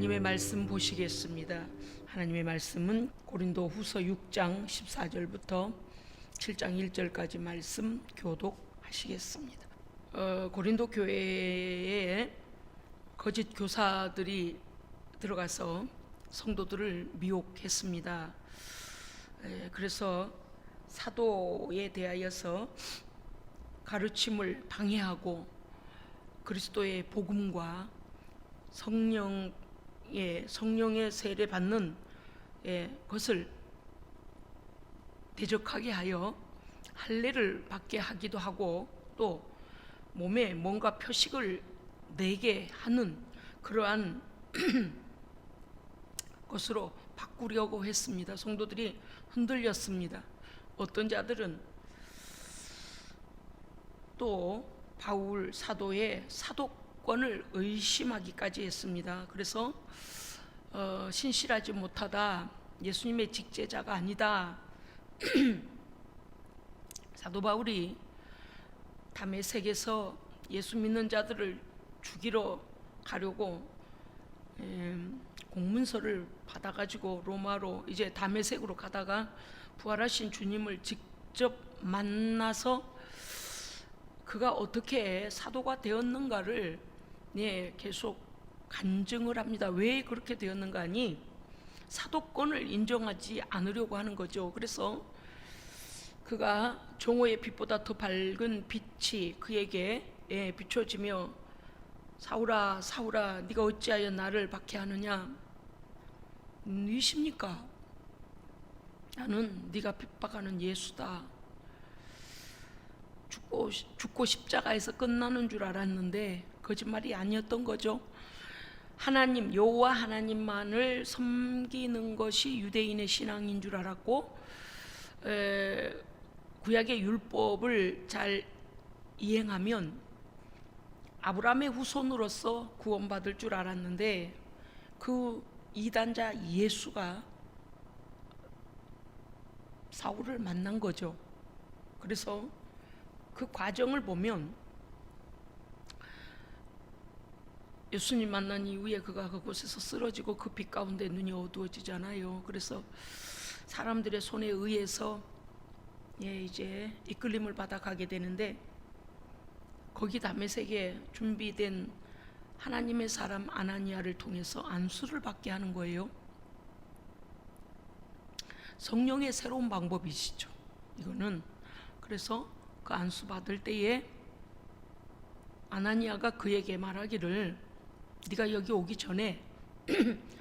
하나님의 말씀 보시겠습니다. 하나님의 말씀은 고린도 후서 6장 14절부터 7장 1절까지 말씀 교독하시겠습니다. 고린도 교회에 거짓 교사들이 들어가서 성도들을 미혹했습니다. 그래서 사도에 대하여서 가르침을 방해하고 그리스도의 복음과 성령의 세례 받는 것을 대적하게 하여 할례를 받게 하기도 하고 또 몸에 뭔가 표식을 내게 하는 그러한 것으로 바꾸려고 했습니다. 성도들이 흔들렸습니다. 어떤 자들은 또 바울 사도의 사도권을 의심하기까지 했습니다. 그래서 신실하지 못하다, 예수님의 직제자가 아니다. 사도 바울이 다메섹에서 예수 믿는 자들을 죽이러 가려고 공문서를 받아가지고 로마로 이제 다메섹으로 가다가 부활하신 주님을 직접 만나서 그가 어떻게 사도가 되었는가를 계속 간증을 합니다. 왜 그렇게 되었는가 하니 사도권을 인정하지 않으려고 하는 거죠. 그래서 그가 종호의 빛보다 더 밝은 빛이 그에게 비춰지며 사울아 사울아 네가 어찌하여 나를 박해하느냐, 누구십니까? 나는 네가 핍박하는 예수다. 죽고 십자가에서 끝나는 줄 알았는데 거짓말이 아니었던 거죠. 하나님 여호와 하나님만을 섬기는 것이 유대인의 신앙인 줄 알았고 구약의 율법을 잘 이행하면 아브라함의 후손으로서 구원받을 줄 알았는데 그 이단자 예수가 사울을 만난 거죠. 그래서 그 과정을 보면 예수님 만난 이후에 그가 그곳에서 쓰러지고 그 빛 가운데 눈이 어두워지잖아요. 그래서 사람들의 손에 의해서 이제 이끌림을 받아 가게 되는데 거기 다메섹에 준비된 하나님의 사람 아나니아를 통해서 안수를 받게 하는 거예요. 성령의 새로운 방법이시죠, 이거는. 그래서 그 안수 받을 때에 아나니아가 그에게 말하기를 네가 여기 오기 전에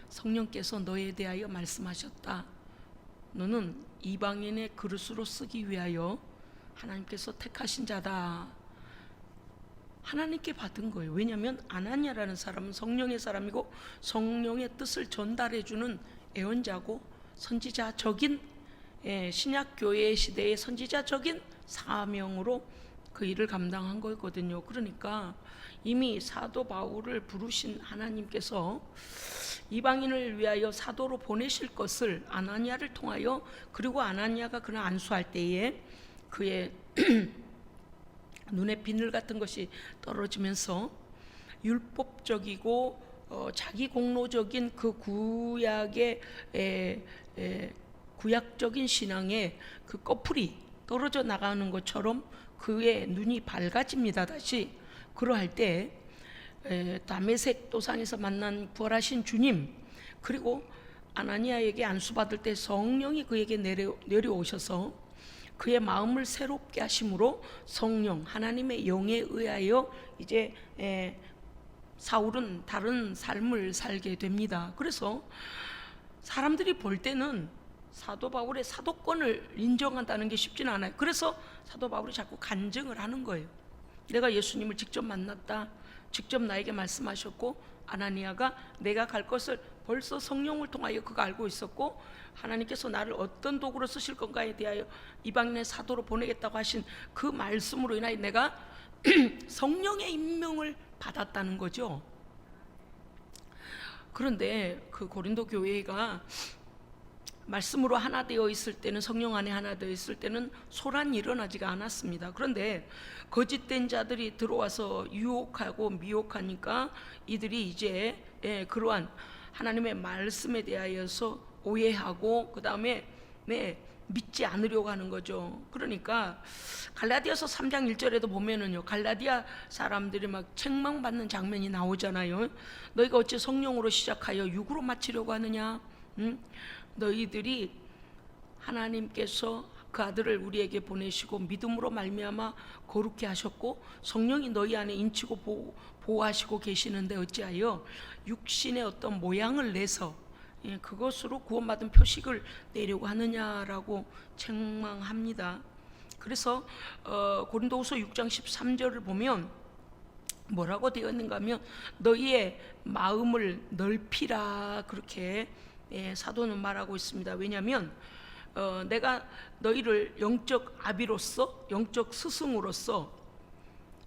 성령께서 너에 대하여 말씀하셨다. 너는 이방인의 그릇으로 쓰기 위하여 하나님께서 택하신 자다. 하나님께 받은 거예요. 왜냐하면 아나니아라는 사람은 성령의 사람이고 성령의 뜻을 전달해주는 예언자고 선지자적인 신약교회 시대의 선지자적인 사명으로 그 일을 감당한 거거든요. 그러니까 이미 사도 바울을 부르신 하나님께서 이방인을 위하여 사도로 보내실 것을 아나니아를 통하여, 그리고 아나니아가 그를 안수할 때에 그의 눈에 비늘 같은 것이 떨어지면서 율법적이고 자기 공로적인 그 구약의 구약적인 신앙의 그 꺼풀이 떨어져 나가는 것처럼 그의 눈이 밝아집니다. 다시 그러할 때 다메섹 도상에서 만난 부활하신 주님, 그리고 아나니아에게 안수받을 때 성령이 그에게 내려오셔서 그의 마음을 새롭게 하심으로 성령 하나님의 영에 의하여 이제 사울은 다른 삶을 살게 됩니다. 그래서 사람들이 볼 때는 사도 바울의 사도권을 인정한다는 게 쉽지는 않아요. 그래서 사도 바울이 자꾸 간증을 하는 거예요. 내가 예수님을 직접 만났다, 직접 나에게 말씀하셨고 아나니아가 내가 갈 것을 벌써 성령을 통하여 그가 알고 있었고 하나님께서 나를 어떤 도구로 쓰실 건가에 대하여 이방인의 사도로 보내겠다고 하신 그 말씀으로 인하여 내가 성령의 임명을 받았다는 거죠. 그런데 그 고린도 교회가 말씀으로 하나 되어 있을 때는, 성령 안에 하나 되어 있을 때는 소란이 일어나지가 않았습니다. 그런데 거짓된 자들이 들어와서 유혹하고 미혹하니까 이들이 이제 그러한 하나님의 말씀에 대하여서 오해하고 그 다음에 믿지 않으려고 하는 거죠. 그러니까 갈라디아서 3장 1절에도 보면은요, 갈라디아 사람들이 막 책망받는 장면이 나오잖아요. 너희가 어찌 성령으로 시작하여 육으로 마치려고 하느냐? 너희들이 하나님께서 그 아들을 우리에게 보내시고 믿음으로 말미암아 거룩히 하셨고 성령이 너희 안에 인치고 보호하시고 계시는데 어찌하여 육신의 어떤 모양을 내서 그것으로 구원받은 표식을 내려고 하느냐라고 책망합니다. 그래서 고린도후서 6장 13절을 보면 뭐라고 되어 있는가 하면 너희의 마음을 넓히라, 그렇게 사도는 말하고 있습니다. 왜냐하면 내가 너희를 영적 아비로서, 영적 스승으로서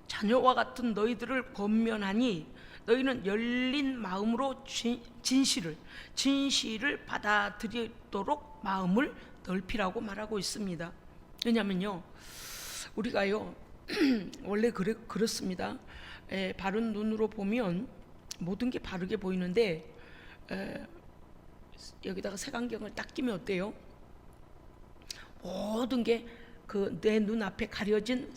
자녀와 같은 너희들을 권면하니 너희는 열린 마음으로 진실을 받아들이도록 마음을 넓히라고 말하고 있습니다. 왜냐면요, 우리가요 원래 그렇습니다. 바른 눈으로 보면 모든 게 바르게 보이는데 여기다가 색안경을 딱 끼면 어때요? 모든 게 그 내 눈앞에 가려진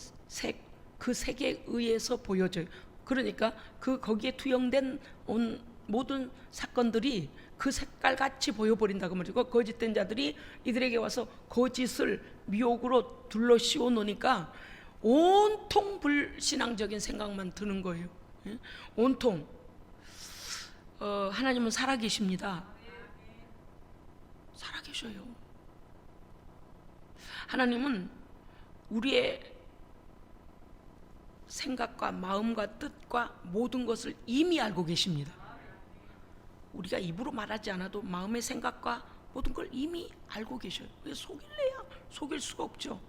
그 색에 의해서 보여져요. 그러니까 거기에 투영된 모든 사건들이 그 색깔같이 보여버린다고 말이죠. 거짓된 자들이 이들에게 와서 거짓을 미혹으로 둘러 씌워 놓으니까 온통 불신앙적인 생각만 드는 거예요. 온통. 하나님은 살아계십니다. 살아계셔요. 하나님은 우리의 생각과 마음과 뜻과 모든 것을 이미 알고 계십니다. 우리가 입으로 말하지 않아도 마음의 생각과 모든 걸 이미 알고 계셔요. 속일래야 속일 수가 없죠.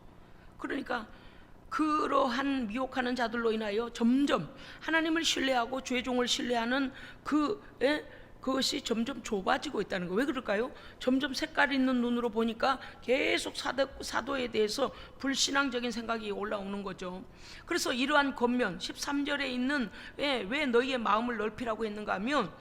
그러니까 그러한 미혹하는 자들로 인하여 점점 하나님을 신뢰하고 죄종을 신뢰하는 그것이 점점 좁아지고 있다는 거예요. 왜 그럴까요? 점점 색깔 있는 눈으로 보니까 계속 사도에 대해서 불신앙적인 생각이 올라오는 거죠. 그래서 이러한 권면 13절에 있는 왜 너희의 마음을 넓히라고 했는가 하면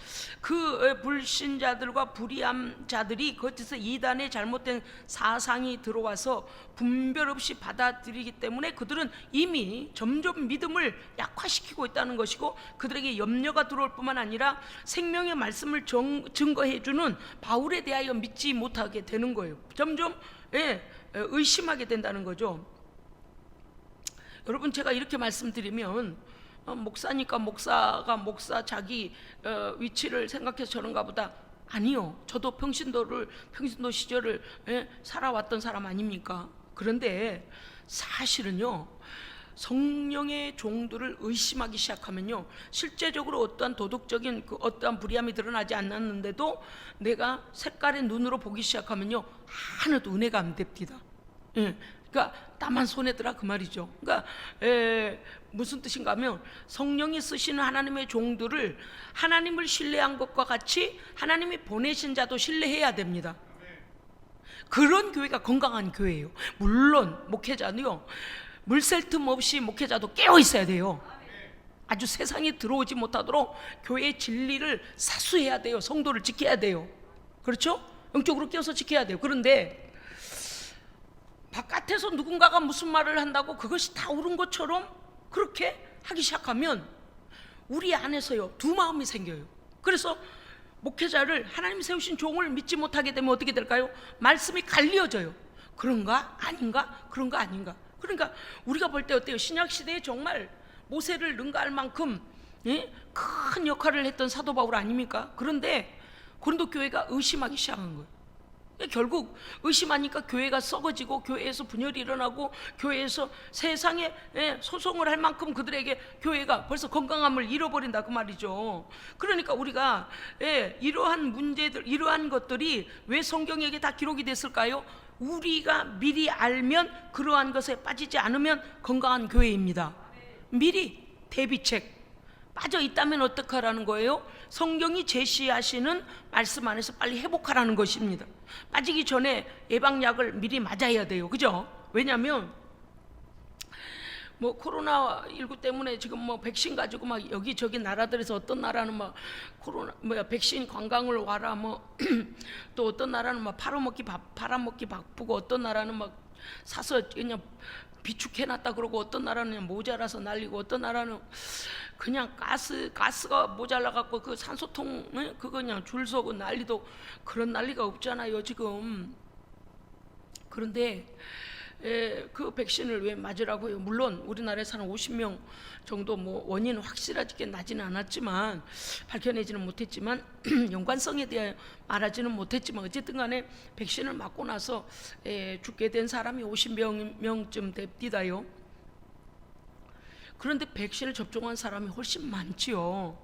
그 불신자들과 불의한 자들이 거기서 이단의 잘못된 사상이 들어와서 분별 없이 받아들이기 때문에 그들은 이미 점점 믿음을 약화시키고 있다는 것이고, 그들에게 염려가 들어올 뿐만 아니라 생명의 말씀을 증거해주는 바울에 대하여 믿지 못하게 되는 거예요. 점점 의심하게 된다는 거죠. 여러분, 제가 이렇게 말씀드리면 목사니까 목사 자기 위치를 생각해서 저런가 보다. 아니요, 저도 평신도 시절을 살아왔던 사람 아닙니까? 그런데 사실은요, 성령의 종들을 의심하기 시작하면요, 실제적으로 어떠한 도덕적인 어떠한 불의함이 드러나지 않았는데도 내가 색깔의 눈으로 보기 시작하면요, 하나도 은혜가 안 됩니다. 그러니까 나만 손해더라 그 말이죠. 그러니까 무슨 뜻인가 하면 성령이 쓰시는 하나님의 종들을 하나님을 신뢰한 것과 같이 하나님이 보내신 자도 신뢰해야 됩니다. 그런 교회가 건강한 교회예요. 물론 목회자는요, 물샐 틈 없이 목회자도 깨어 있어야 돼요. 아주 세상에 들어오지 못하도록 교회의 진리를 사수해야 돼요. 성도를 지켜야 돼요. 그렇죠? 영적으로 깨어서 지켜야 돼요. 그런데 바깥에서 누군가가 무슨 말을 한다고 그것이 다 옳은 것처럼 그렇게 하기 시작하면 우리 안에서요, 두 마음이 생겨요. 그래서 목회자를, 하나님 세우신 종을 믿지 못하게 되면 어떻게 될까요? 말씀이 갈려져요. 그런가 아닌가, 그런가 아닌가. 그러니까 우리가 볼 때 어때요? 신약시대에 정말 모세를 능가할 만큼 큰 역할을 했던 사도 바울 아닙니까? 그런데 고린도 교회가 의심하기 시작한 거예요. 결국 의심하니까 교회가 썩어지고 교회에서 분열이 일어나고 교회에서 세상에 소송을 할 만큼 그들에게 교회가 벌써 건강함을 잃어버린다 그 말이죠. 그러니까 우리가 이러한 문제들, 이러한 것들이 왜 성경에게 다 기록이 됐을까요? 우리가 미리 알면, 그러한 것에 빠지지 않으면 건강한 교회입니다. 미리 대비책 빠져 있다면 어떡하라는 거예요? 성경이 제시하시는 말씀 안에서 빨리 회복하라는 것입니다. 빠지기 전에 예방약을 미리 맞아야 돼요. 그죠? 왜냐하면 뭐 코로나19 때문에 지금 뭐 백신 가지고 막 여기저기 나라들에서 어떤 나라는 막 코로나 뭐야 백신 관광을 와라 뭐 또 어떤 나라는 막 팔아먹기 바쁘고 어떤 나라는 막 사서 그냥 비축해놨다 그러고 어떤 나라는 그냥 모자라서 날리고 어떤 나라는 그냥 가스가 모자라 갖고 그 산소통 그거 그냥 줄 서고 난리도 그런 난리가 없잖아요 지금. 그런데 그 백신을 왜 맞으라고요? 물론 우리나라에서는 50명 정도 뭐 원인은 확실하게 나지는 않았지만 밝혀내지는 못했지만 연관성에 대해 말하지는 못했지만 어쨌든 간에 백신을 맞고 나서 죽게 된 사람이 50명쯤 됩니다요. 그런데 백신을 접종한 사람이 훨씬 많지요.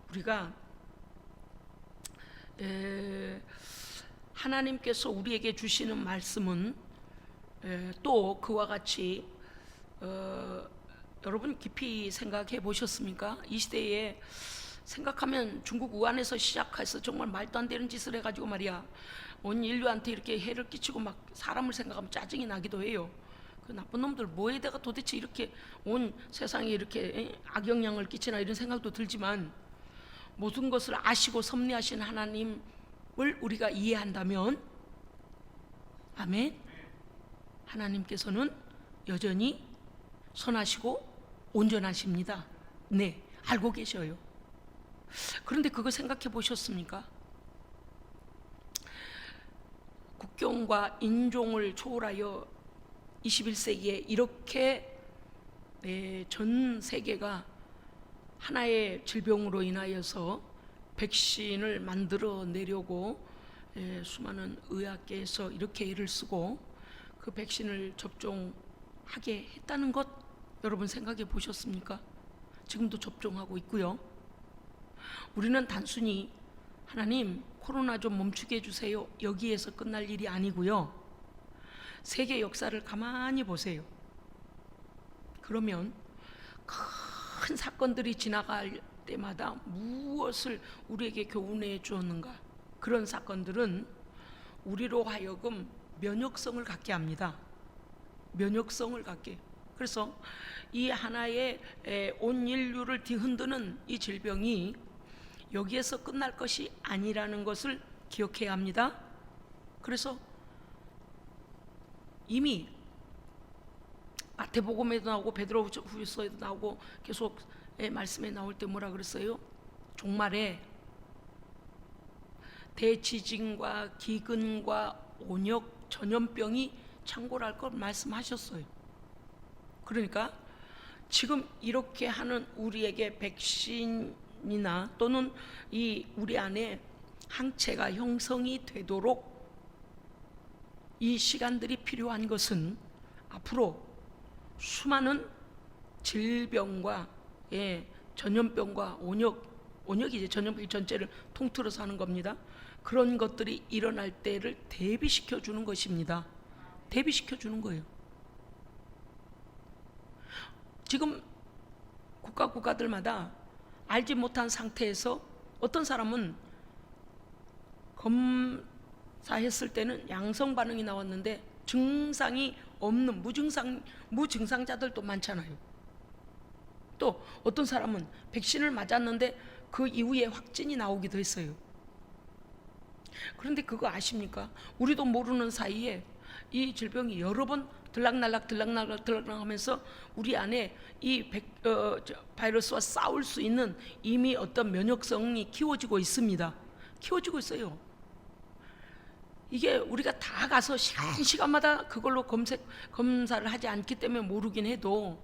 우리가 하나님께서 우리에게 주시는 말씀은 또 그와 같이 여러분 깊이 생각해 보셨습니까? 이 시대에 생각하면 중국 우한에서 시작해서 정말 말도 안 되는 짓을 해가지고 말이야 온 인류한테 이렇게 해를 끼치고 막 사람을 생각하면 짜증이 나기도 해요. 그 나쁜 놈들 뭐에다가 도대체 이렇게 온 세상에 이렇게 악영향을 끼치나 이런 생각도 들지만 모든 것을 아시고 섭리하신 하나님을 우리가 이해한다면 아멘, 하나님께서는 여전히 선하시고 온전하십니다. 네, 알고 계셔요. 그런데 그거 생각해 보셨습니까? 국경과 인종을 초월하여 21세기에 이렇게 전 세계가 하나의 질병으로 인하여서 백신을 만들어 내려고 수많은 의학계에서 이렇게 애를 쓰고 그 백신을 접종하게 했다는 것 여러분 생각해 보셨습니까? 지금도 접종하고 있고요. 우리는 단순히 하나님 코로나 좀 멈추게 해주세요 여기에서 끝날 일이 아니고요. 세계 역사를 가만히 보세요. 그러면 큰 사건들이 지나갈 때마다 무엇을 우리에게 교훈해 주었는가? 그런 사건들은 우리로 하여금 면역성을 갖게 합니다. 면역성을 갖게. 그래서 이 하나의 온 인류를 뒤흔드는 이 질병이 여기에서 끝날 것이 아니라는 것을 기억해야 합니다. 그래서 이미 마태복음에도 나오고 베드로후서에도 나오고 계속 말씀에 나올 때 뭐라 그랬어요? 종말에 대지진과 기근과 온역 전염병이 창궐할 걸 말씀하셨어요. 그러니까 지금 이렇게 하는 우리에게 백신이나 또는 이 우리 안에 항체가 형성이 되도록 이 시간들이 필요한 것은 앞으로 수많은 질병과 전염병과 온역이 이제 전염병 전체를 통틀어서 하는 겁니다. 그런 것들이 일어날 때를 대비시켜 주는 것입니다. 대비시켜 주는 거예요. 지금 국가들마다 알지 못한 상태에서 어떤 사람은 검사했을 때는 양성 반응이 나왔는데 증상이 없는 무증상자들도 많잖아요. 또 어떤 사람은 백신을 맞았는데 그 이후에 확진이 나오기도 했어요. 그런데 그거 아십니까? 우리도 모르는 사이에 이 질병이 여러 번 들락날락 하면서 우리 안에 이 바이러스와 싸울 수 있는 이미 어떤 면역성이 키워지고 있습니다. 키워지고 있어요. 이게 우리가 다 가서 시간마다 그걸로 검사를 하지 않기 때문에 모르긴 해도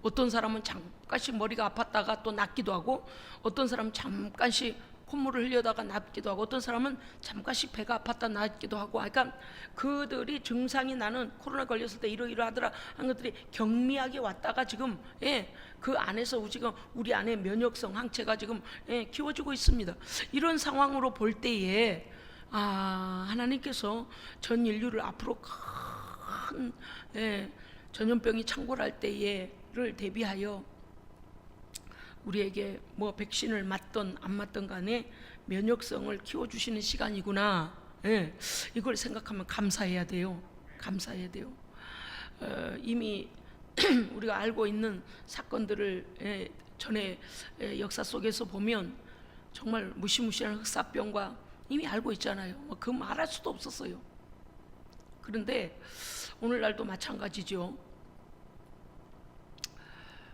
어떤 사람은 잠깐씩 머리가 아팠다가 또 낫기도 하고 어떤 사람은 잠깐씩 콧물을 흘려다가 낫기도 하고 어떤 사람은 잠깐씩 배가 아팠다 낫기도 하고 그러니까 그들이 증상이 나는 코로나 걸렸을 때 이러이러하더라 한 것들이 경미하게 왔다가 지금 그 안에서 지금 우리 안에 면역성 항체가 지금 키워지고 있습니다. 이런 상황으로 볼 때에 하나님께서 전 인류를 앞으로 큰 전염병이 창궐할 때에를 대비하여 우리에게 뭐 백신을 맞든 안 맞든 간에 면역성을 키워주시는 시간이구나. 이걸 생각하면 감사해야 돼요. 감사해야 돼요. 이미 우리가 알고 있는 사건들을 전에 역사 속에서 보면 정말 무시무시한 흑사병과 이미 알고 있잖아요. 그 말할 수도 없었어요. 그런데 오늘날도 마찬가지죠.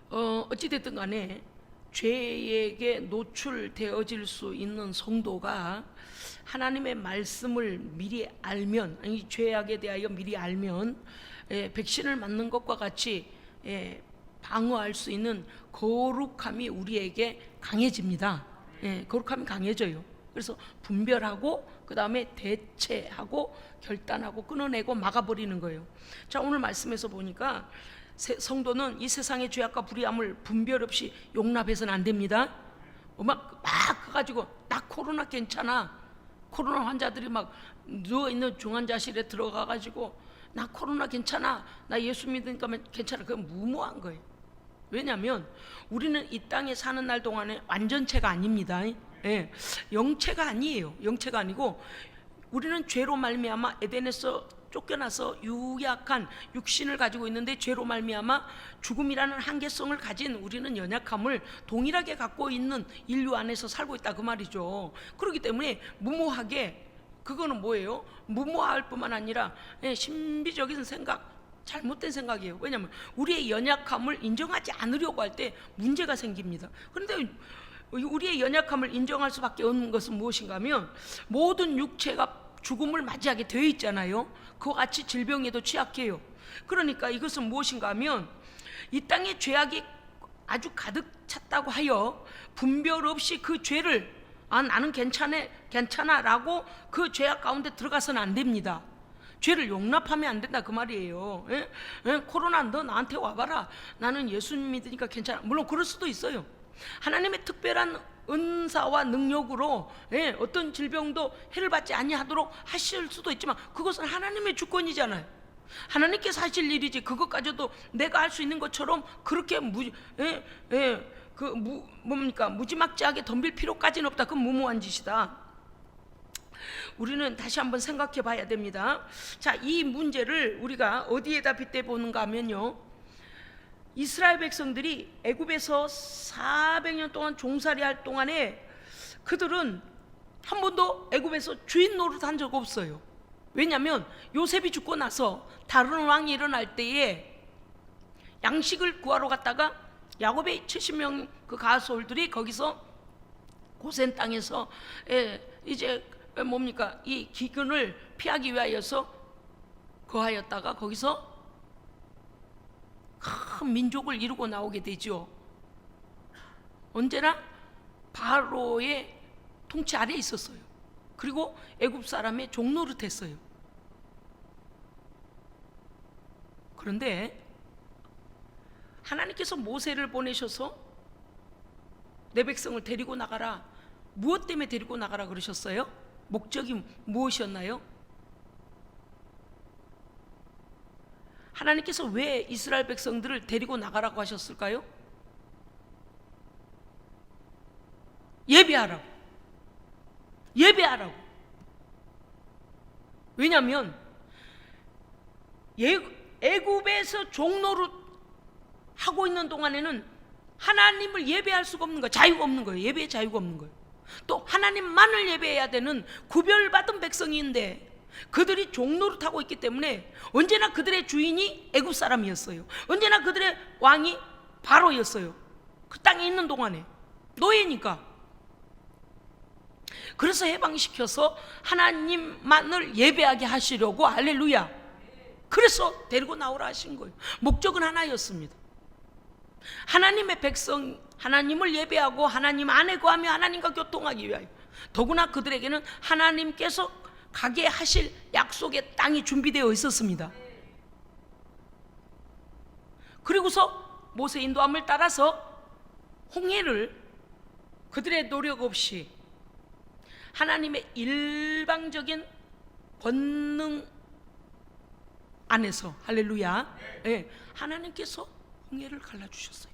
어찌됐든 간에 죄에게 노출되어질 수 있는 성도가 하나님의 말씀을 미리 알면, 아니 죄악에 대하여 미리 알면 백신을 맞는 것과 같이 방어할 수 있는 거룩함이 우리에게 강해집니다. 거룩함이 강해져요. 그래서 분별하고 그 다음에 대체하고 결단하고 끊어내고 막아버리는 거예요. 자, 오늘 말씀에서 보니까 성도는 이 세상의 죄악과 불의함을 분별 없이 용납해서는 안 됩니다. 막 가가지고 나 코로나 괜찮아, 코로나 환자들이 막 누워있는 중환자실에 들어가가지고 나 코로나 괜찮아, 나 예수 믿으니까 괜찮아, 그건 무모한 거예요. 왜냐하면 우리는 이 땅에 사는 날 동안에 완전체가 아닙니다. 영체가 아니에요. 영체가 아니고 우리는 죄로 말미암아 에덴에서 쫓겨나서 유약한 육신을 가지고 있는데, 죄로 말미암아 죽음이라는 한계성을 가진 우리는 연약함을 동일하게 갖고 있는 인류 안에서 살고 있다 그 말이죠. 그렇기 때문에 무모하게, 그거는 뭐예요? 무모할 뿐만 아니라 신비적인 생각, 잘못된 생각이에요. 왜냐하면 우리의 연약함을 인정하지 않으려고 할 때 문제가 생깁니다. 그런데 우리의 연약함을 인정할 수밖에 없는 것은 무엇인가 하면 모든 육체가 죽음을 맞이하게 되어 있잖아요. 그와 같이 질병에도 취약해요. 그러니까 이것은 무엇인가 하면 이 땅에 죄악이 아주 가득 찼다고 하여 분별 없이 그 죄를 나는 괜찮아 라고 그 죄악 가운데 들어가서는 안 됩니다. 죄를 용납하면 안 된다 그 말이에요. 코로나 너 나한테 와봐라, 나는 예수 믿으니까 괜찮아. 물론 그럴 수도 있어요. 하나님의 특별한 은사와 능력으로 어떤 질병도 해를 받지 아니하도록 하실 수도 있지만 그것은 하나님의 주권이잖아요. 하나님께서 하실 일이지 그것까지도 내가 할 수 있는 것처럼 그렇게 무지막지하게 덤빌 필요까지는 없다. 그건 무모한 짓이다. 우리는 다시 한번 생각해 봐야 됩니다. 자, 이 문제를 우리가 어디에다 빗대 보는가 하면요, 이스라엘 백성들이 애굽에서 400년 동안 종살이 할 동안에 그들은 한 번도 애굽에서 주인 노릇 한 적 없어요. 왜냐하면 요셉이 죽고 나서 다른 왕이 일어날 때에 양식을 구하러 갔다가 야곱의 70명 그 가솔들이 거기서 고센 땅에서 이제 이 기근을 피하기 위하여서 거하였다가 거기서 큰 민족을 이루고 나오게 되죠. 언제나 바로의 통치 아래에 있었어요. 그리고 애굽 사람의 종노릇했어요. 그런데 하나님께서 모세를 보내셔서 내 백성을 데리고 나가라. 무엇 때문에 데리고 나가라 그러셨어요? 목적이 무엇이었나요? 하나님께서 왜 이스라엘 백성들을 데리고 나가라고 하셨을까요? 예배하라고. 왜냐하면 애굽에서 종노릇 하고 있는 동안에는 하나님을 예배할 수가 없는 거예요. 자유가 없는 거예요. 예배의 자유가 없는 거예요. 또 하나님만을 예배해야 되는 구별받은 백성인데 그들이 종노릇하고 있기 때문에 언제나 그들의 주인이 애굽 사람이었어요. 언제나 그들의 왕이 바로였어요. 그 땅에 있는 동안에 노예니까. 그래서 해방시켜서 하나님만을 예배하게 하시려고, 할렐루야, 그래서 데리고 나오라 하신 거예요. 목적은 하나였습니다. 하나님의 백성, 하나님을 예배하고 하나님 안에 거하며 하나님과 교통하기 위하여, 더구나 그들에게는 하나님께서 가게 하실 약속의 땅이 준비되어 있었습니다. 그리고서 모세 인도함을 따라서 홍해를 그들의 노력 없이 하나님의 일방적인 권능 안에서, 할렐루야, 하나님께서 홍해를 갈라주셨어요.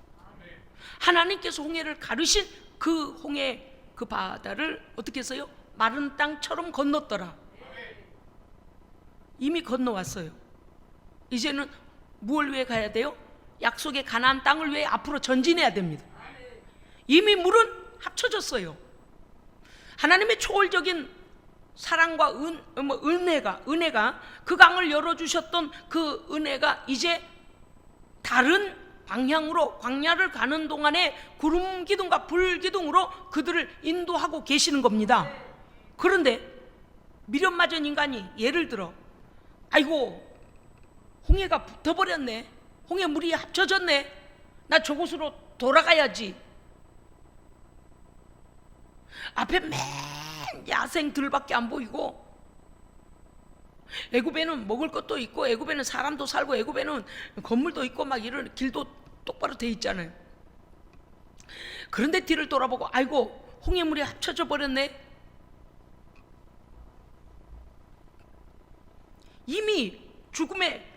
하나님께서 홍해를 가르신 그 홍해, 그 바다를 어떻게 했어요? 마른 땅처럼 건넜더라. 이미 건너왔어요. 이제는 무엇을 위해 가야 돼요? 약속의 가나안 땅을 위해 앞으로 전진해야 됩니다. 이미 물은 합쳐졌어요. 하나님의 초월적인 사랑과 은혜가 그 강을 열어주셨던 그 은혜가 이제 다른 방향으로 광야를 가는 동안에 구름 기둥과 불 기둥으로 그들을 인도하고 계시는 겁니다. 그런데 미련 맞은 인간이 예를 들어 아이고 홍해가 붙어버렸네, 홍해 물이 합쳐졌네, 나 저곳으로 돌아가야지. 앞에 맨 야생들밖에 안 보이고, 애굽에는 먹을 것도 있고 애굽에는 사람도 살고 애굽에는 건물도 있고 막 이런 길도 똑바로 돼 있잖아요. 그런데 뒤를 돌아보고 아이고 홍해물이 합쳐져 버렸네. 이미 죽음의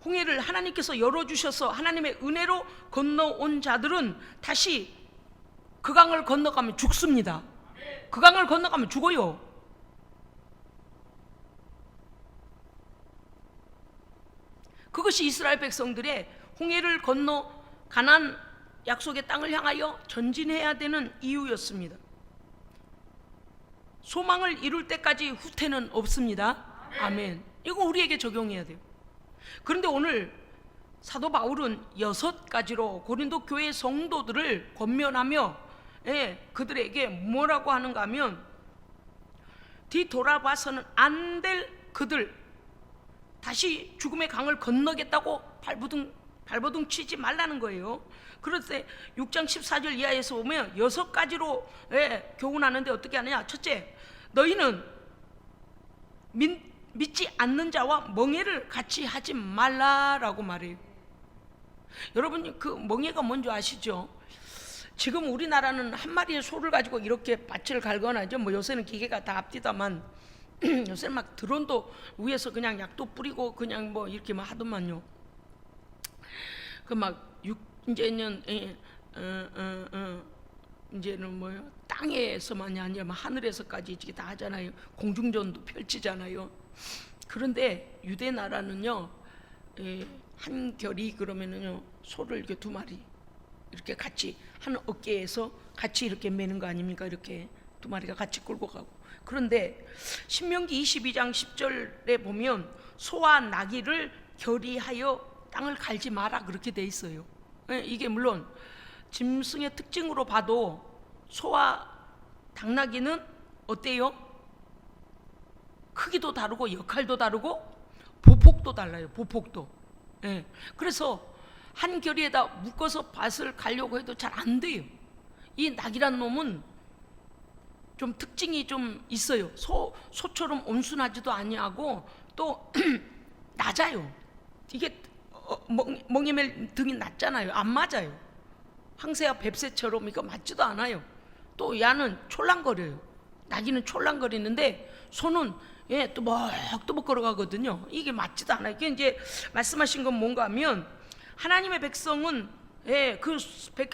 홍해를 하나님께서 열어주셔서 하나님의 은혜로 건너온 자들은 다시 그 강을 건너가면 죽습니다. 그 강을 건너가면 죽어요. 그것이 이스라엘 백성들의 홍해를 건너 가나안 약속의 땅을 향하여 전진해야 되는 이유였습니다. 소망을 이룰 때까지 후퇴는 없습니다. 아멘. 이거 우리에게 적용해야 돼요. 그런데 오늘 사도 바울은 6가지로 고린도 교회 성도들을 권면하며 그들에게 뭐라고 하는가 하면 뒤돌아봐서는 안 될 그들, 다시 죽음의 강을 건너겠다고 발버둥 치지 말라는 거예요. 그런데 6장 14절 이하에서 보면 6가지로 교훈하는데 어떻게 하느냐. 첫째, 너희는 믿지 않는 자와 멍해를 같이 하지 말라라고 말해요. 여러분 그 멍해가 뭔지 아시죠? 지금 우리나라는 한 마리의 소를 가지고 이렇게 밭을 갈거나 뭐 요새는 기계가 다 앞뒤다만 요새는 막 드론도 위에서 그냥 약도 뿌리고 그냥 뭐 이렇게 막 하더만요. 그 막 이제는 이제는 뭐요, 땅에서만이 아니라 하늘에서까지 이렇게 다 하잖아요. 공중전도 펼치잖아요. 그런데 유대 나라는요, 한 결이 그러면은요 소를 이렇게 2마리 이렇게 같이 한 어깨에서 같이 이렇게 매는 거 아닙니까? 이렇게 2마리가 같이 끌고 가고. 그런데 신명기 22장 10절에 보면 소와 나귀를 결의하여 땅을 갈지 마라 그렇게 돼 있어요. 이게 물론 짐승의 특징으로 봐도 소와 당나귀는 어때요? 크기도 다르고 역할도 다르고 보폭도 달라요. 보폭도. 그래서 한 결의에다 묶어서 밭을 가려고 해도 잘 안 돼요. 이 낙이란 놈은 좀 특징이 좀 있어요. 소처럼 온순하지도 아니하고 또 낮아요. 이게 멍에멜 등이 낮잖아요. 안 맞아요. 황새와 뱁새처럼 이거 맞지도 않아요. 또 야는 촐랑거려요. 나귀는 촐랑거리는데 소는 또벅또벅 걸어가거든요. 이게 맞지도 않아요. 이게 이제 말씀하신 건 뭔가 하면 하나님의 백성은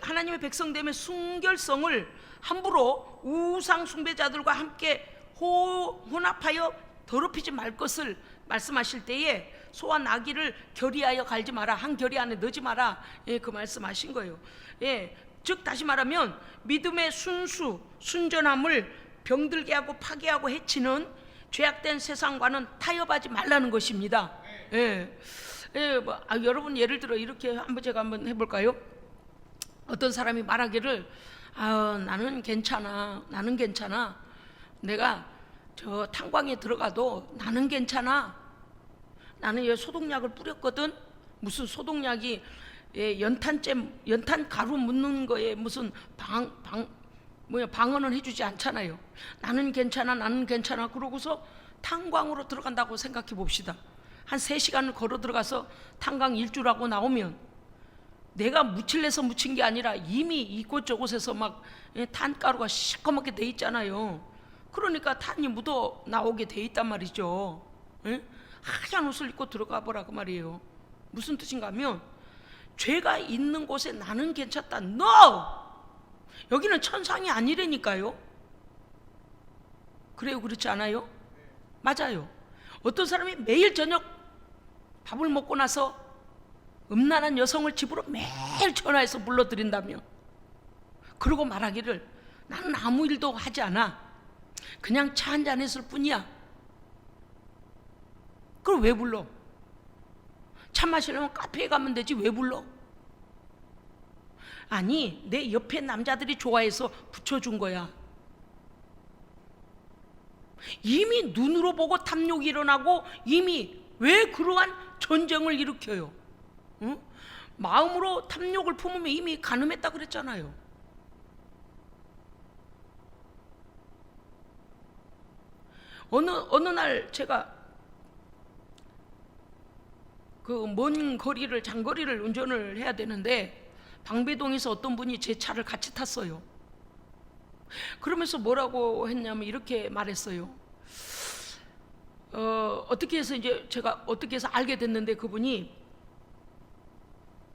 하나님의 백성됨의 순결성을 함부로 우상 숭배자들과 함께 혼합하여 더럽히지 말 것을 말씀하실 때에 소와 나귀를 결의하여 갈지 마라, 한 결의 안에 넣지 마라, 그 말씀하신 거예요. 즉 다시 말하면 믿음의 순전함을 병들게 하고 파괴하고 해치는 죄악된 세상과는 타협하지 말라는 것입니다. 여러분 예를 들어 이렇게 제가 한번 해볼까요? 어떤 사람이 말하기를 나는 괜찮아, 내가 저 탄광에 들어가도 나는 괜찮아, 나는 소독약을 뿌렸거든. 무슨 소독약이 연탄 가루 묻는 거에 무슨 방언을 해주지 않잖아요. 나는 괜찮아 그러고서 탄광으로 들어간다고 생각해 봅시다. 한 3시간을 걸어 들어가서 탄광 일주라고 나오면 내가 묻힐래서 묻힌 게 아니라 이미 이곳저곳에서 막 탄가루가 시커멓게 돼 있잖아요. 그러니까 탄이 묻어 나오게 돼 있단 말이죠. 하얀 옷을 입고 들어가 보라고 말이에요. 무슨 뜻인가 하면 죄가 있는 곳에 나는 괜찮다. No! 여기는 천상이 아니라니까요. 그래요, 그렇지 않아요? 맞아요. 어떤 사람이 매일 저녁 밥을 먹고 나서 음란한 여성을 집으로 매일 전화해서 불러들인다며, 그러고 말하기를 나는 아무 일도 하지 않아, 그냥 차 한잔 했을 뿐이야. 그걸 왜 불러? 차 마시려면 카페에 가면 되지 왜 불러? 아니, 내 옆에 남자들이 좋아해서 붙여준 거야. 이미 눈으로 보고 탐욕이 일어나고 이미 왜 그러한 전쟁을 일으켜요? 응? 마음으로 탐욕을 품으면 이미 간음했다 그랬잖아요. 어느 날 제가 그 먼 거리를, 장거리를 운전을 해야 되는데 방배동에서 어떤 분이 제 차를 같이 탔어요. 그러면서 뭐라고 했냐면 이렇게 말했어요. 어떻게 해서 이제 제가 어떻게 해서 알게 됐는데, 그분이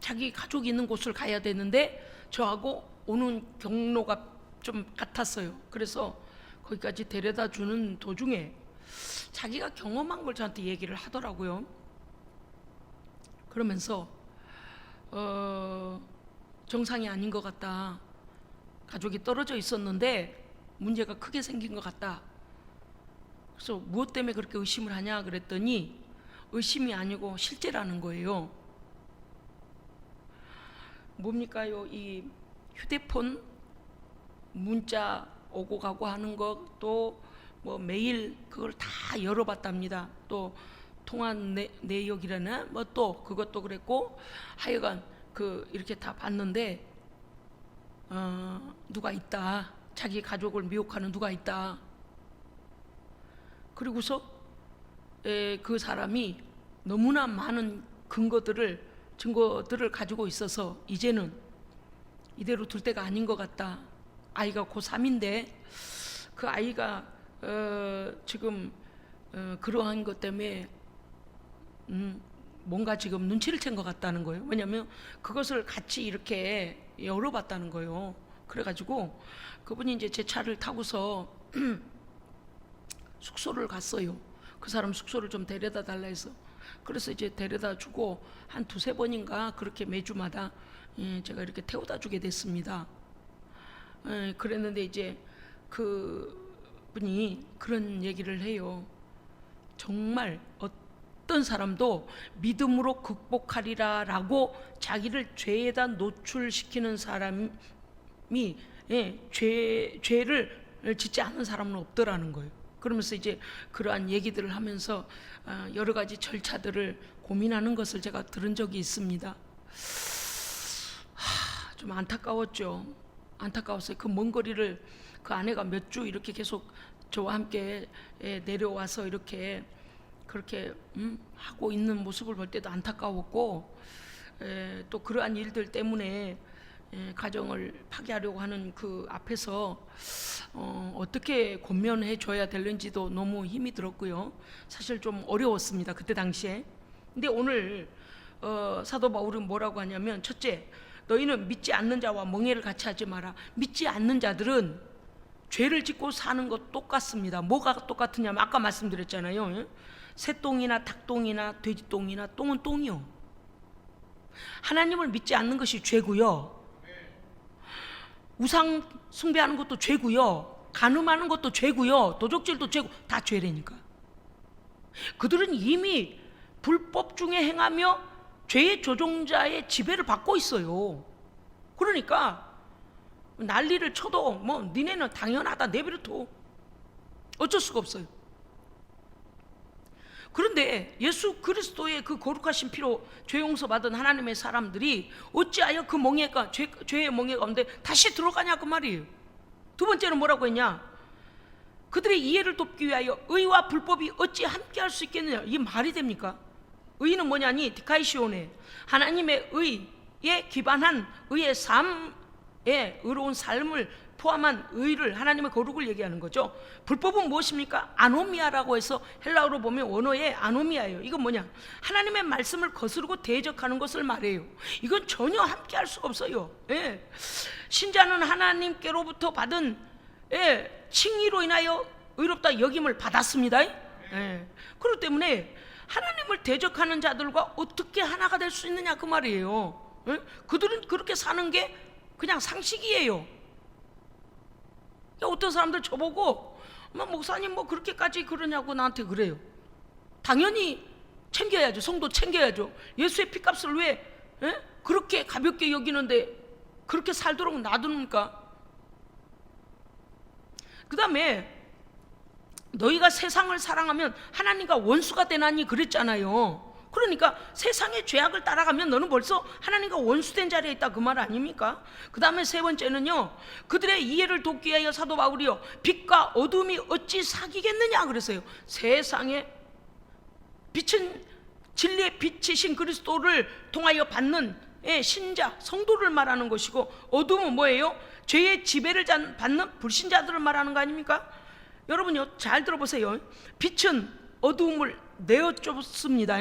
자기 가족이 있는 곳을 가야 되는데 저하고 오는 경로가 좀 같았어요. 그래서 거기까지 데려다 주는 도중에 자기가 경험한 걸 저한테 얘기를 하더라고요. 그러면서 정상이 아닌 것 같다, 가족이 떨어져 있었는데 문제가 크게 생긴 것 같다. 그래서 무엇 때문에 그렇게 의심을 하냐 그랬더니 의심이 아니고 실제라는 거예요. 뭡니까요? 이 휴대폰 문자 오고 가고 하는 것도 뭐 매일 그걸 다 열어봤답니다. 또 통화 내역이라나 뭐 또 그것도 그랬고, 하여간 그 이렇게 다 봤는데 누가 있다, 자기 가족을 미혹하는 누가 있다. 그리고서 그 사람이 너무나 많은 증거들을 가지고 있어서 이제는 이대로 둘 때가 아닌 것 같다. 아이가 고3인데 그 아이가 지금 그러한 것 때문에 뭔가 지금 눈치를 챈 것 같다는 거예요. 왜냐하면 그것을 같이 이렇게 열어봤다는 거예요. 그래가지고 그분이 이제 제 차를 타고서 숙소를 갔어요. 그 사람 숙소를 좀 데려다 달라 해서. 그래서 이제 데려다 주고 한 두세 번인가 그렇게 매주마다 제가 이렇게 태워다 주게 됐습니다. 그랬는데 이제 그 분이 그런 얘기를 해요. 정말 어떤 사람도 믿음으로 극복하리라 라고 자기를 죄에다 노출시키는 사람이 죄를 짓지 않은 사람은 없더라는 거예요. 그러면서 이제 그러한 얘기들을 하면서 여러 가지 절차들을 고민하는 것을 제가 들은 적이 있습니다. 좀 안타까웠죠. 안타까웠어요. 그 먼 거리를 그 아내가 몇 주 이렇게 계속 저와 함께 내려와서 이렇게 그렇게 하고 있는 모습을 볼 때도 안타까웠고, 또 그러한 일들 때문에 가정을 파괴하려고 하는 그 앞에서 어떻게 권면해 줘야 되는지도 너무 힘이 들었고요. 사실 좀 어려웠습니다, 그때 당시에. 근데 오늘 사도 바울은 뭐라고 하냐면, 첫째, 너희는 믿지 않는 자와 멍해를 같이 하지 마라. 믿지 않는 자들은 죄를 짓고 사는 것 똑같습니다. 뭐가 똑같으냐면 아까 말씀드렸잖아요. 새똥이나 닭똥이나 돼지똥이나 똥은 똥이요. 하나님을 믿지 않는 것이 죄고요, 우상 숭배하는 것도 죄고요, 간음하는 것도 죄고요, 도적질도 죄고, 다 죄라니까. 그들은 이미 불법 중에 행하며 죄의 조종자의 지배를 받고 있어요. 그러니까 난리를 쳐도 뭐 니네는 당연하다 내버려둬, 어쩔 수가 없어요. 그런데 예수 그리스도의 그 거룩하신 피로 죄 용서 받은 하나님의 사람들이 어찌하여 그 멍에가 죄의 멍에 가운데 다시 들어가냐 그 말이에요. 두 번째는 뭐라고 했냐? 그들의 이해를 돕기 위하여 의와 불법이 어찌 함께 할 수 있겠느냐. 이게 말이 됩니까? 의는 뭐냐니 디카이시오네, 하나님의 의에 기반한 의의 삶에 의로운 삶을 포함한 의를, 하나님의 거룩을 얘기하는 거죠. 불법은 무엇입니까? 아노미아라고 해서 헬라어로 보면 원어의 아노미아예요. 이건 뭐냐? 하나님의 말씀을 거스르고 대적하는 것을 말해요. 이건 전혀 함께 할 수가 없어요. 신자는 하나님께로부터 받은 칭의로 인하여 의롭다 여김을 받았습니다. 그렇기 때문에 하나님을 대적하는 자들과 어떻게 하나가 될 수 있느냐 그 말이에요. 예? 그들은 그렇게 사는 게 그냥 상식이에요. 어떤 사람들 저보고 목사님 뭐 그렇게까지 그러냐고 나한테 그래요. 당연히 챙겨야죠. 성도 챙겨야죠. 예수의 피값을 왜 그렇게 가볍게 여기는데 그렇게 살도록 놔둡니까? 그 다음에 너희가 세상을 사랑하면 하나님과 원수가 되나니 그랬잖아요. 그러니까 세상의 죄악을 따라가면 너는 벌써 하나님과 원수된 자리에 있다 그 말 아닙니까? 그 다음에 세 번째는요, 그들의 이해를 돕기 위하여 사도 바울이요 빛과 어둠이 어찌 사귀겠느냐 그랬어요. 세상에 빛은 진리의 빛이신 그리스도를 통하여 받는 신자 성도를 말하는 것이고, 어둠은 뭐예요? 죄의 지배를 받는 불신자들을 말하는 거 아닙니까? 여러분요 잘 들어보세요. 빛은 어둠을 내어 쫓습니다.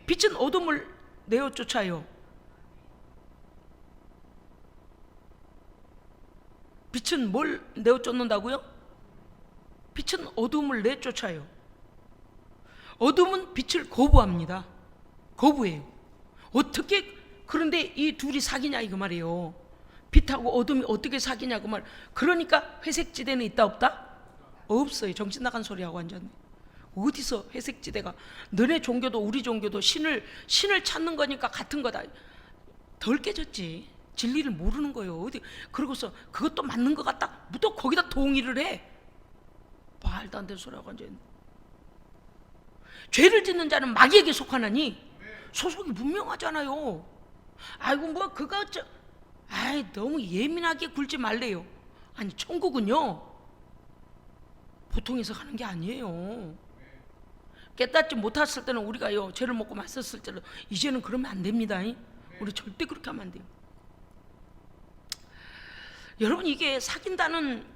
빛은 어둠을 내어 쫓아요. 빛은 뭘 내어 쫓는다고요? 빛은 어둠을 내쫓아요. 어둠은 빛을 거부합니다. 거부해요. 어떻게 그런데 이 둘이 사귀냐 이거 말이에요. 빛하고 어둠이 어떻게 사귀냐고 말. 그러니까 회색지대는 있다 없다? 없어요. 정신 나간 소리하고 완전히. 어디서 회색지대가? 너네 종교도 우리 종교도 신을 찾는 거니까 같은 거다. 덜 깨졌지. 진리를 모르는 거예요. 어디 그러고서 그것도 맞는 것 같다. 또 거기다 동의를 해. 말도 안 되는 소리하고 완전히. 죄를 짓는 자는 마귀에게 속하나니 소속이 분명하잖아요. 아이고 뭐 그거 너무 예민하게 굴지 말래요. 아니 천국은요 보통에서 가는 게 아니에요. 깨닫지 못했을 때는 우리가요 죄를 먹고 맞섰을 때는 이제는 그러면 안 됩니다. 우리 절대 그렇게 하면 안 돼요. 여러분 이게 사귄다는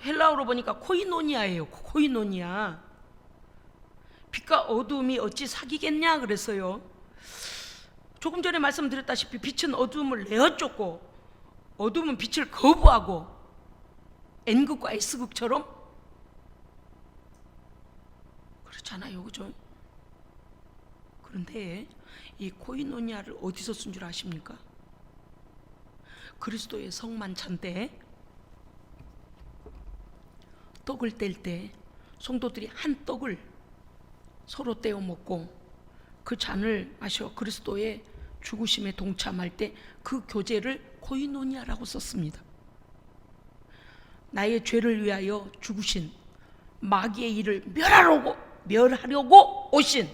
헬라어로 보니까 코이노니아예요. 코이노니아. 빛과 어둠이 어찌 사귀겠냐 그랬어요. 조금 전에 말씀드렸다시피 빛은 어둠을 내어 쫓고 어둠은 빛을 거부하고 N극과 S극처럼 그렇잖아요. 그죠? 그런데 이 코이노니아를 어디서 쓴 줄 아십니까? 그리스도의 성만찬 때 떡을 뗄 때 성도들이 한 떡을 서로 떼어 먹고 그 잔을 마셔 그리스도의 죽으심에 동참할 때 그 교제를 코이노니아라고 썼습니다. 나의 죄를 위하여 죽으신 마귀의 일을 멸하려고 오신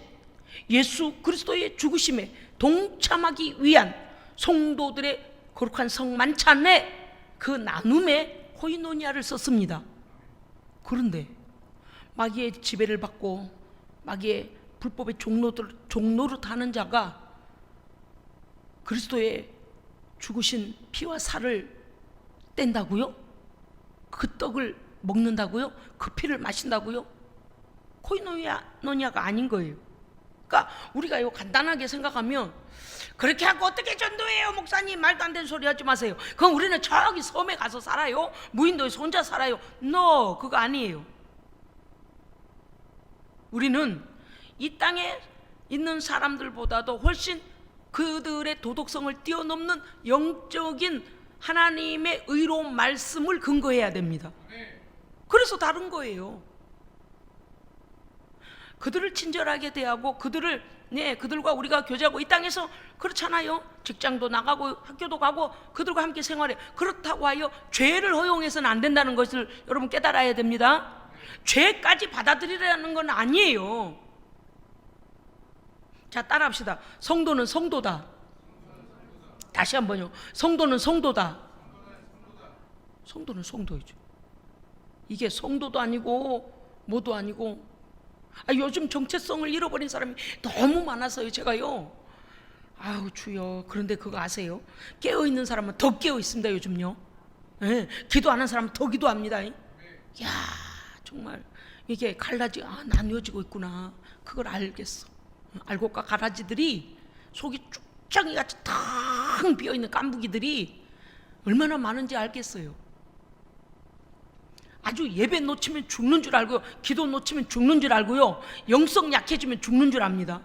예수 그리스도의 죽으심에 동참하기 위한 성도들의 거룩한 성만찬에 그 나눔에 코이노니아를 썼습니다. 그런데 마귀의 지배를 받고 마귀의 불법의 종노릇 하는 자가 그리스도의 죽으신 피와 살을 뗀다고요? 그 떡을 먹는다고요? 그 피를 마신다고요? 코이노니아가 아닌 거예요. 그러니까 우리가 이거 간단하게 생각하면 그렇게 하고 어떻게 전도해요 목사님, 말도 안 되는 소리 하지 마세요. 그럼 우리는 저기 섬에 가서 살아요? 무인도에서 혼자 살아요? No, 그거 아니에요. 우리는 이 땅에 있는 사람들보다도 훨씬 그들의 도덕성을 뛰어넘는 영적인 하나님의 의로운 말씀을 근거해야 됩니다. 그래서 다른 거예요. 그들을 친절하게 대하고 그들과 우리가 교제하고 이 땅에서 그렇잖아요. 직장도 나가고 학교도 가고 그들과 함께 생활해. 그렇다고 하여 죄를 허용해서는 안 된다는 것을 여러분 깨달아야 됩니다. 죄까지 받아들이라는 건 아니에요. 자, 따라합시다. 성도는 성도다. 다시 한번요. 성도는 성도다. 성도는 성도이죠. 이게 성도도 아니고 뭐도 아니고, 요즘 정체성을 잃어버린 사람이 너무 많아서요. 제가요, 아유 주여. 그런데 그거 아세요? 깨어있는 사람은 더 깨어있습니다 요즘요. 기도 안 하는 사람은 더 기도합니다. 야, 정말 이게 나뉘어지고 있구나. 그걸 알겠어. 알곡과 가라지들이 속이 쭉장이같이 텅 비어있는 깐부기들이 얼마나 많은지 알겠어요. 아주 예배 놓치면 죽는 줄 알고요, 기도 놓치면 죽는 줄 알고요, 영성 약해지면 죽는 줄 압니다.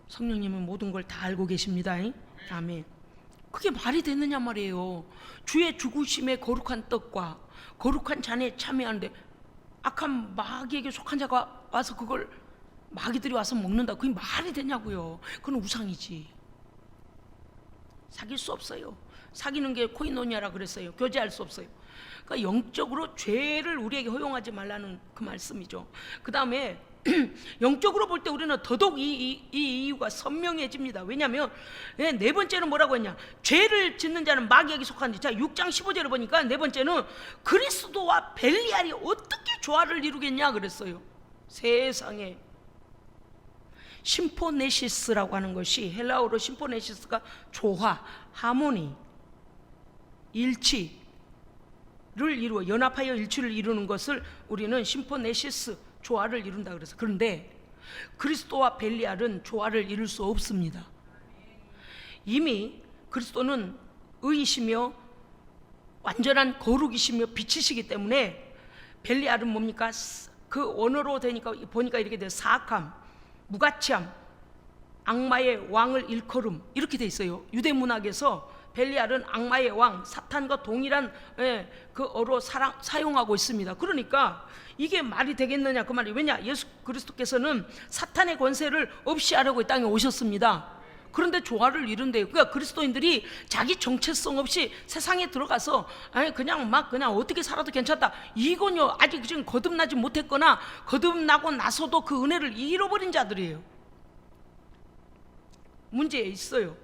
성령님은 모든 걸 다 알고 계십니다. 아멘. 그게 말이 되느냐 말이에요. 주의 죽으심에 거룩한 떡과 거룩한 잔에 참여하는데 악한 마귀에게 속한 자가 와서 그걸 마귀들이 와서 먹는다, 그게 말이 되냐고요. 그건 우상이지. 사귈 수 없어요. 사귀는 게 코이노니아라 그랬어요. 교제할 수 없어요. 그러니까 영적으로 죄를 우리에게 허용하지 말라는 그 말씀이죠. 그 다음에 영적으로 볼 때 우리는 더더욱 이 이유가 선명해집니다. 왜냐하면 네 번째는 뭐라고 했냐, 죄를 짓는 자는 마귀에게 속한지. 자, 6장 15절을 보니까 네 번째는 그리스도와 벨리알이 어떻게 조화를 이루겠냐 그랬어요. 세상에. 심포네시스라고 하는 것이, 헬라어로 심포네시스가 조화, 하모니, 일치를 이루어, 연합하여 일치를 이루는 것을 우리는 심포네시스, 조화를 이룬다 그래서. 그런데 그리스도와 벨리알은 조화를 이룰 수 없습니다. 이미 그리스도는 의이시며 완전한 거룩이시며 빛이시기 때문에, 벨리알은 뭡니까? 그 원어로 되니까 보니까 이렇게 돼요. 사악함, 무가치함, 악마의 왕을 일컬음, 이렇게 돼 있어요. 유대 문학에서 벨리알은 악마의 왕, 사탄과 동일한 그 어로 사용하고 있습니다. 그러니까 이게 말이 되겠느냐 그 말이. 왜냐, 예수 그리스도께서는 사탄의 권세를 없이 하려고 이 땅에 오셨습니다. 그런데 조화를 이룬대요. 그러니까 그리스도인들이 자기 정체성 없이 세상에 들어가서 그냥 어떻게 살아도 괜찮다, 이건요 아직 지금 거듭나지 못했거나 거듭나고 나서도 그 은혜를 잃어버린 자들이에요. 문제 있어요.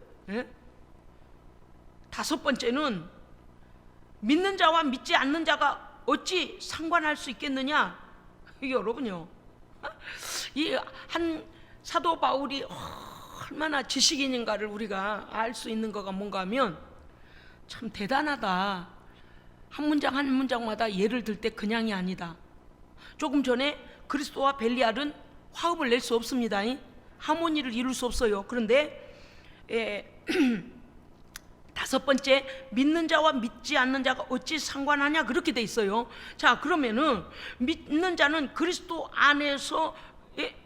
다섯 번째는 믿는 자와 믿지 않는 자가 어찌 상관할 수 있겠느냐. 이게 여러분요, 이 한 사도 바울이 얼마나 지식인인가를 우리가 알 수 있는 거가 뭔가 하면 참 대단하다. 한 문장 한 문장마다 예를 들 때 그냥이 아니다. 조금 전에 그리스도와 벨리알은 화합을 낼 수 없습니다. 하모니를 이룰 수 없어요. 그런데 다섯 번째, 믿는 자와 믿지 않는 자가 어찌 상관하냐, 그렇게 돼 있어요. 자, 그러면은 믿는 자는 그리스도 안에서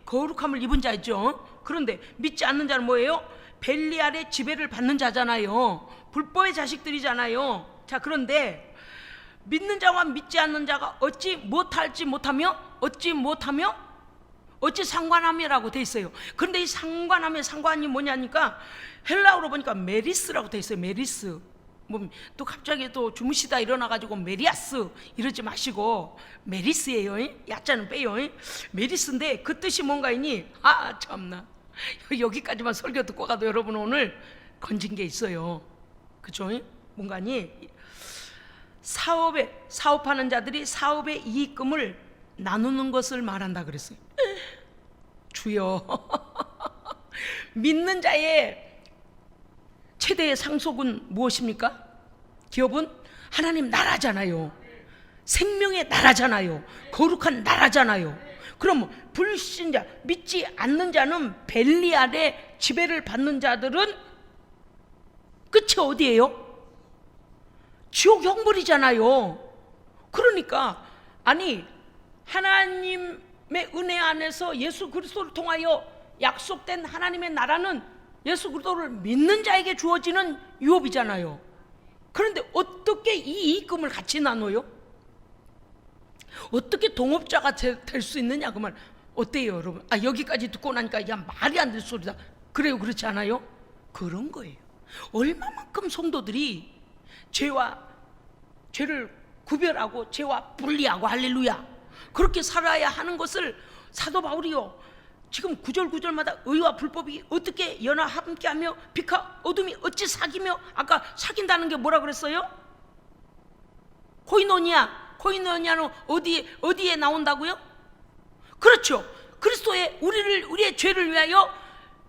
거룩함을 입은 자죠. 그런데 믿지 않는 자는 뭐예요? 벨리알의 지배를 받는 자잖아요. 불법의 자식들이잖아요. 자, 그런데 믿는 자와 믿지 않는 자가 어찌 못할지 못하며 어찌 상관하며라고 돼 있어요. 그런데 이 상관하며, 상관이 뭐냐니까 헬라어로 보니까 메리스라고 돼 있어요. 메리스. 또 갑자기 또 주무시다 일어나가지고 메리아스 이러지 마시고 메리스예요. 야자는 빼요. 메리스인데 그 뜻이 뭔가이니, 참나, 여기까지만 설교 듣고 가도 여러분 오늘 건진 게 있어요. 그죠? 뭔가니, 사업하는 자들이 사업의 이익금을 나누는 것을 말한다 그랬어요. 주여, 믿는 자의 최대의 상속은 무엇입니까? 기업은 하나님 나라잖아요. 생명의 나라잖아요. 거룩한 나라잖아요. 그럼 불신자, 믿지 않는 자는, 벨리알의 지배를 받는 자들은 끝이 어디예요? 지옥 형벌이잖아요. 그러니까 하나님의 은혜 안에서 예수 그리스도를 통하여 약속된 하나님의 나라는 예수 그리스도를 믿는 자에게 주어지는 유업이잖아요. 그런데 어떻게 이 이익금을 같이 나눠요? 어떻게 동업자가 될 수 있느냐 그 말. 어때요 여러분? 여기까지 듣고 나니까 야, 말이 안 될 소리다. 그래요, 그렇지 않아요? 그런 거예요. 얼마만큼 성도들이 죄를 구별하고 죄와 분리하고, 할렐루야, 그렇게 살아야 하는 것을 사도 바울이요, 지금 구절구절마다 의와 불법이 어떻게 연합 함께하며 빛과 어둠이 어찌 사귀며, 아까 사귄다는 게 뭐라 그랬어요? 코이노니아는 어디에 나온다고요? 그렇죠. 그리스도의 우리의 죄를 위하여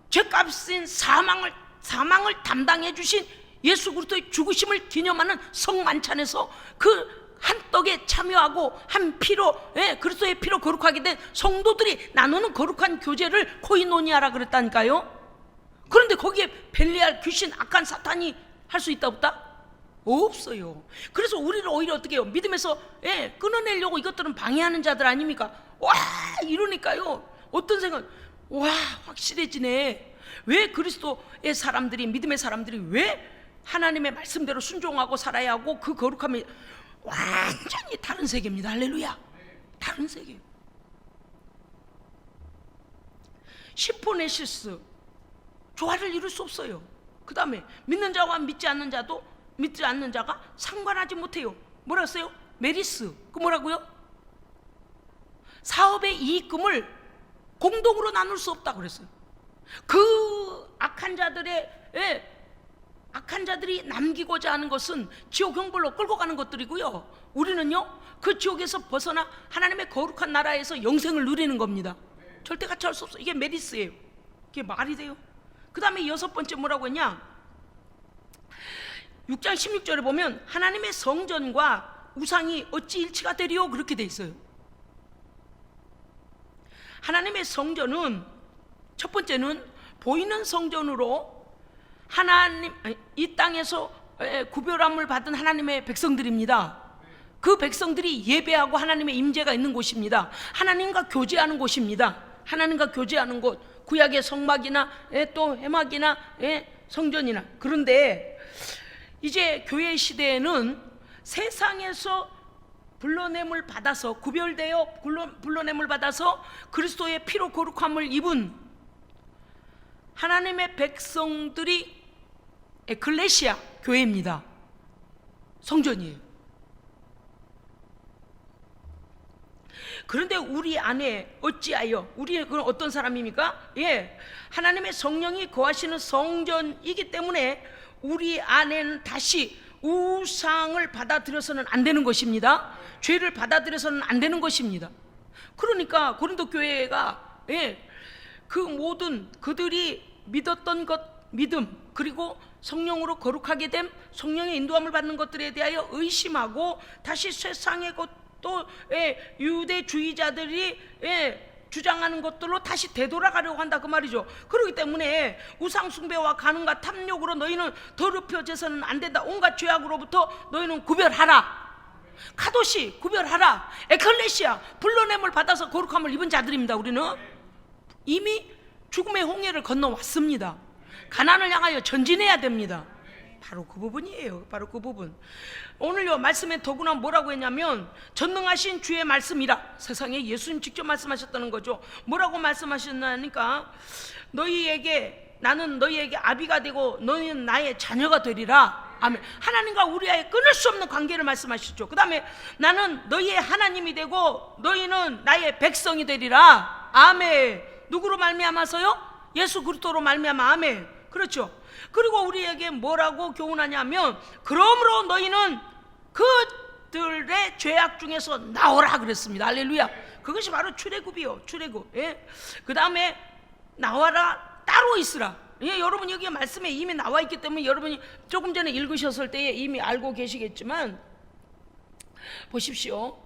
죄값인 사망을 담당해 주신 예수 그리스도의 죽으심을 기념하는 성만찬에서 그 한 떡에 참여하고 한 피로, 그리스도의 피로 거룩하게 된 성도들이 나누는 거룩한 교제를 코이노니아라 그랬다니까요. 그런데 거기에 벨리알, 귀신, 악한 사탄이 할 수 있다 없다? 없어요. 그래서 우리를 오히려 어떻게 해요? 믿음에서 끊어내려고 이것들은 방해하는 자들 아닙니까? 와 이러니까요 어떤 생각, 와 확실해지네. 왜 그리스도의 사람들이, 믿음의 사람들이 왜 하나님의 말씀대로 순종하고 살아야 하고 그 거룩함이 완전히 다른 세계입니다. 할렐루야. 다른 세계. 심포네시스, 조화를 이룰 수 없어요. 그 다음에 믿는 자와 믿지 않는 자가 상관하지 못해요. 뭐라 했어요? 메리스. 그 뭐라고요? 사업의 이익금을 공동으로 나눌 수 없다 그랬어요. 그 악한 자들이 남기고자 하는 것은 지옥 형벌로 끌고 가는 것들이고요, 우리는요 그 지옥에서 벗어나 하나님의 거룩한 나라에서 영생을 누리는 겁니다. 절대 같이 할 수 없어요. 이게 메리스예요. 이게 말이 돼요? 그 다음에 6번째 뭐라고 했냐, 6장 16절에 보면 하나님의 성전과 우상이 어찌 일치가 되리요? 그렇게 돼 있어요. 하나님의 성전은 첫 번째는 보이는 성전으로 하나님, 이 땅에서 구별함을 받은 하나님의 백성들입니다. 그 백성들이 예배하고 하나님의 임재가 있는 곳입니다. 하나님과 교제하는 곳입니다. 하나님과 교제하는 곳, 구약의 성막이나 또 회막이나 성전이나. 그런데 이제 교회 시대에는 세상에서 불러냄을 받아서, 구별되어 불러냄을 받아서 그리스도의 피로 거룩함을 입은 하나님의 백성들이 에클레시아, 교회입니다. 성전이에요. 그런데 우리 안에 어찌하여, 우리는 그건 어떤 사람입니까? 하나님의 성령이 거하시는 성전이기 때문에 우리 안에는 다시 우상을 받아들여서는 안 되는 것입니다. 죄를 받아들여서는 안 되는 것입니다. 그러니까 고린도 교회가 그 모든 그들이 믿었던 것, 믿음, 그리고 성령으로 거룩하게 됨, 성령의 인도함을 받는 것들에 대하여 의심하고 다시 세상의 것도 유대주의자들이 주장하는 것들로 다시 되돌아가려고 한다 그 말이죠. 그렇기 때문에 우상숭배와 간음과 탐욕으로 너희는 더럽혀져서는 안 된다. 온갖 죄악으로부터 너희는 구별하라. 카도시, 구별하라. 에클레시아, 불러냄을 받아서 거룩함을 입은 자들입니다. 우리는 이미 죽음의 홍해를 건너왔습니다. 가나안을 향하여 전진해야 됩니다. 바로 그 부분이에요. 바로 그 부분. 오늘요 말씀에 더구나 뭐라고 했냐면 전능하신 주의 말씀이라. 세상에 예수님 직접 말씀하셨다는 거죠. 뭐라고 말씀하셨나니까, 나는 너희에게 아비가 되고 너희는 나의 자녀가 되리라. 아멘. 하나님과 우리와의 끊을 수 없는 관계를 말씀하시죠. 그 다음에 나는 너희의 하나님이 되고 너희는 나의 백성이 되리라. 아멘. 누구로 말미암아서요? 예수 그리스도로 말미암아. 아멘. 그렇죠. 그리고 우리에게 뭐라고 교훈하냐면, 그러므로 너희는 그들의 죄악 중에서 나오라 그랬습니다. 할렐루야. 그것이 바로 출애굽이요, 출애굽. 그 다음에 나와라, 따로 있으라. 여러분 여기 말씀에 이미 나와 있기 때문에 여러분이 조금 전에 읽으셨을 때에 이미 알고 계시겠지만, 보십시오.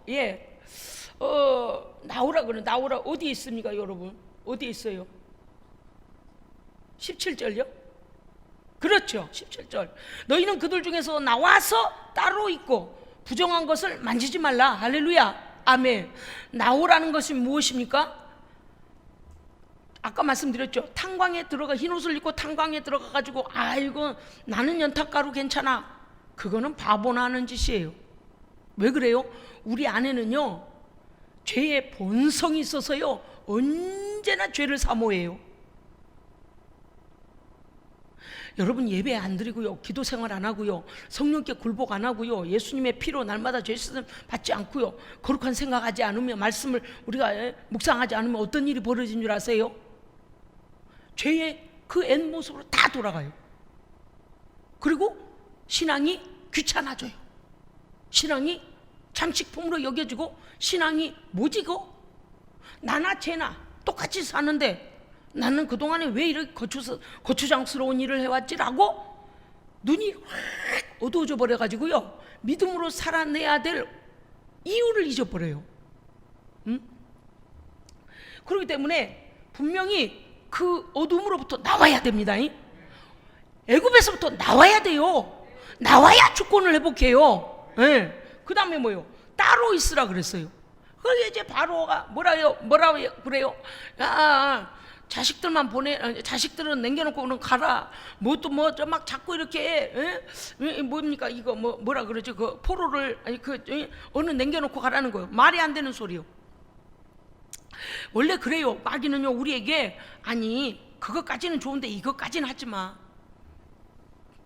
나오라 그래. 나오라 어디 있습니까 여러분? 어디 있어요? 17절요? 그렇죠. 17절. 너희는 그들 중에서 나와서 따로 있고 부정한 것을 만지지 말라. 할렐루야. 아멘. 나오라는 것이 무엇입니까? 아까 말씀드렸죠. 탄광에 들어가, 흰 옷을 입고 탄광에 들어가 가지고 아이고 나는 연탄가루 괜찮아. 그거는 바보나 하는 짓이에요. 왜 그래요? 우리 안에는요 죄의 본성이 있어서요 언제나 죄를 사모해요. 여러분 예배 안 드리고요, 기도 생활 안 하고요, 성령께 굴복 안 하고요, 예수님의 피로 날마다 죄 씻음 받지 않고요, 거룩한 생각하지 않으면, 말씀을 우리가 묵상하지 않으면 어떤 일이 벌어진 줄 아세요? 죄의 그 옛 모습으로 다 돌아가요. 그리고 신앙이 귀찮아져요. 신앙이 잠식품으로 여겨지고, 신앙이 뭐지 고 나나 쟤나 똑같이 사는데 나는 그동안에 왜 이렇게 거추장스러운 일을 해왔지라고 눈이 확 어두워져 버려가지고요 믿음으로 살아내야 될 이유를 잊어버려요. 그렇기 때문에 분명히 그 어둠으로부터 나와야 됩니다. 애굽에서부터 나와야 돼요. 나와야 주권을 회복해요. 예. 그 다음에 뭐요? 따로 있으라 그랬어요. 그게 이제 바로가 뭐라고 그래요? 자식들만 자식들은 남겨놓고 그냥 가라. 뭐 막 자꾸 이렇게 뭡니까 이거 뭐라 그러죠? 그 포로를 어느 남겨놓고 가라는 거예요. 말이 안 되는 소리요. 원래 그래요. 마귀는요 우리에게 아니 그것까지는 좋은데 이것까지는 하지 마.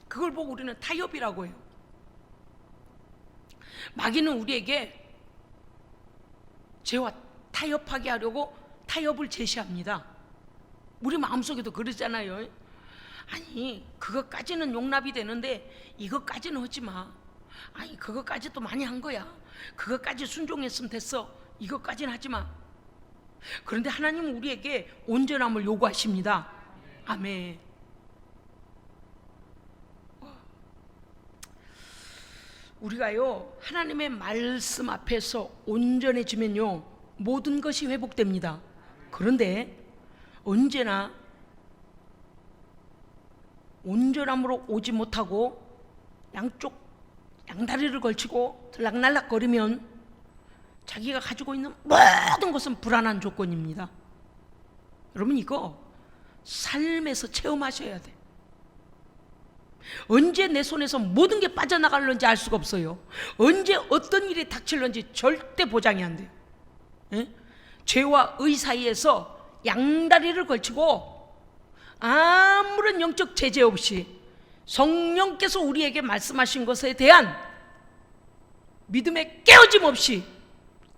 그걸 보고 우리는 타협이라고 해요. 마귀는 우리에게 죄와 타협하게 하려고 타협을 제시합니다. 우리 마음속에도 그러잖아요. 아니 그것까지는 용납이 되는데 이것까지는 하지 마. 아니 그것까지도 많이 한 거야. 그것까지 순종했으면 됐어. 이것까지는 하지 마. 그런데 하나님은 우리에게 온전함을 요구하십니다. 아멘. 우리가요 하나님의 말씀 앞에서 온전해지면요 모든 것이 회복됩니다. 그런데 언제나 온전함으로 오지 못하고 양다리를 걸치고 들락날락거리면 자기가 가지고 있는 모든 것은 불안한 조건입니다. 여러분 이거 삶에서 체험하셔야 돼. 언제 내 손에서 모든 게 빠져나갈는지 알 수가 없어요. 언제 어떤 일이 닥칠는지 절대 보장이 안 돼요. 예? 죄와 의 사이에서 양다리를 걸치고 아무런 영적 제재 없이 성령께서 우리에게 말씀하신 것에 대한 믿음의 깨어짐 없이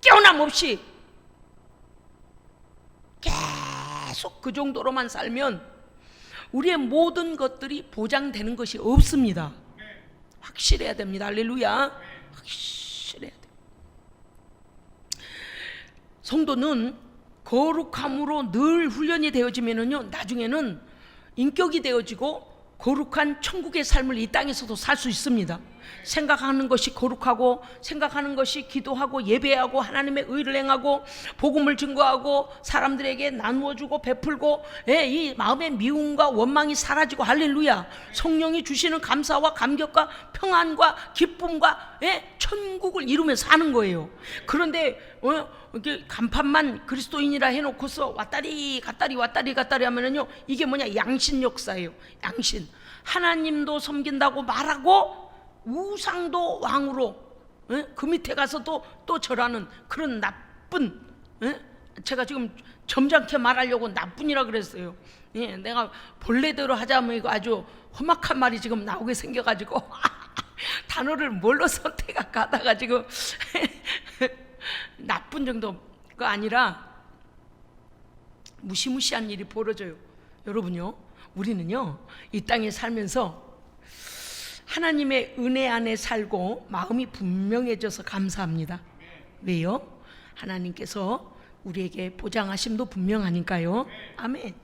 깨어남 없이 계속 그 정도로만 살면 우리의 모든 것들이 보장되는 것이 없습니다. 확실해야 됩니다. 할렐루야. 확실해야 돼요. 성도는 거룩함으로 늘 훈련이 되어지면은요 나중에는 인격이 되어지고 거룩한 천국의 삶을 이 땅에서도 살 수 있습니다. 생각하는 것이 거룩하고 생각하는 것이 기도하고 예배하고 하나님의 의를 행하고 복음을 증거하고 사람들에게 나누어주고 베풀고 이 마음의 미움과 원망이 사라지고 할렐루야. 성령이 주시는 감사와 감격과 평안과 기쁨과 천국을 이루며 사는 거예요. 그런데 이렇게 간판만 그리스도인이라 해놓고서 왔다리 갔다리 하면은요 이게 뭐냐 양신 역사예요. 양신. 하나님도 섬긴다고 말하고 우상도 왕으로 그 밑에 가서도 또 절하는 그런 나쁜 제가 지금 점잖게 말하려고 나쁜이라 그랬어요. 내가 본래대로 하자면 이거 아주 험악한 말이 지금 나오게 생겨가지고 단어를 뭘로 선택할까 하다가 지금 나쁜 정도가 아니라 무시무시한 일이 벌어져요. 여러분요 우리는요 이 땅에 살면서 하나님의 은혜 안에 살고 마음이 분명해져서 감사합니다. 왜요? 하나님께서 우리에게 보장하심도 분명하니까요. 아멘.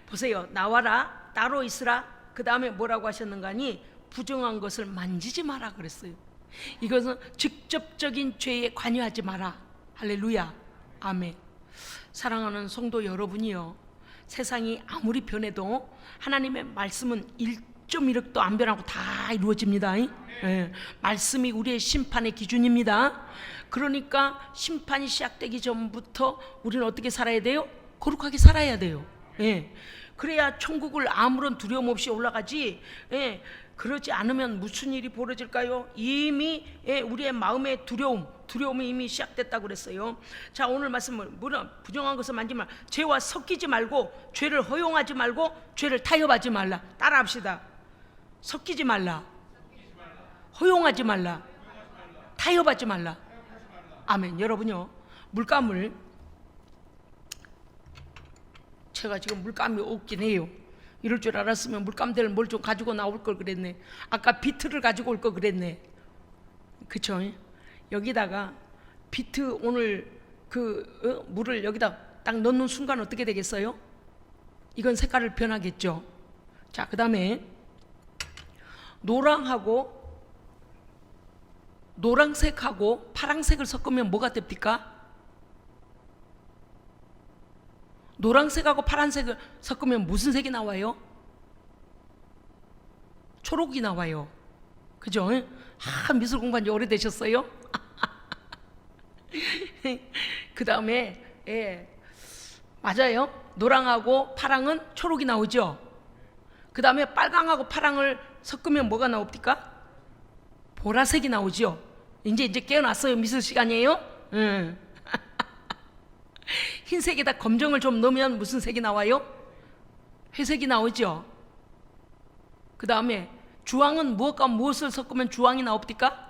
보세요. 나와라 따로 있으라 그 다음에 뭐라고 하셨는가 하니 부정한 것을 만지지 마라 그랬어요. 이것은 직접적인 죄에 관여하지 마라. 할렐루야. 아멘. 사랑하는 성도 여러분이요 세상이 아무리 변해도 하나님의 말씀은 1.1억도 안 변하고 다 이루어집니다. 말씀이 우리의 심판의 기준입니다. 그러니까 심판이 시작되기 전부터 우리는 어떻게 살아야 돼요? 거룩하게 살아야 돼요. 그래야 천국을 아무런 두려움 없이 올라가지. 그러지 않으면 무슨 일이 벌어질까요? 이미 우리의 마음의 두려움이 이미 시작됐다고 그랬어요. 자, 오늘 말씀은 부정한 것을 만지지 말라. 죄와 섞이지 말고 죄를 허용하지 말고 죄를 타협하지 말라. 따라합시다. 섞이지 말라. 허용하지 말라. 타협하지 말라. 아멘. 여러분요 물감을 제가 지금 물감이 없긴 해요. 이럴 줄 알았으면 물감대를 뭘 좀 가지고 나올 걸 그랬네. 아까 비트를 가지고 올 걸 그랬네. 그쵸? 여기다가 비트 오늘 물을 여기다 딱 넣는 순간 어떻게 되겠어요? 이건 색깔을 변하겠죠. 자, 그 다음에 노란색하고 파란색을 섞으면 뭐가 됩니까? 노란색하고 파란색을 섞으면 무슨 색이 나와요? 초록이 나와요. 그죠? 미술 공부한 지 오래되셨어요? 그 다음에 맞아요. 노랑하고 파랑은 초록이 나오죠. 그 다음에 빨강하고 파랑을 섞으면 뭐가 나옵니까? 보라색이 나오죠. 이제 깨어났어요. 미술 시간이에요. 흰색에다 검정을 좀 넣으면 무슨 색이 나와요? 회색이 나오죠. 그 다음에 주황은 무엇과 무엇을 섞으면 주황이 나옵니까?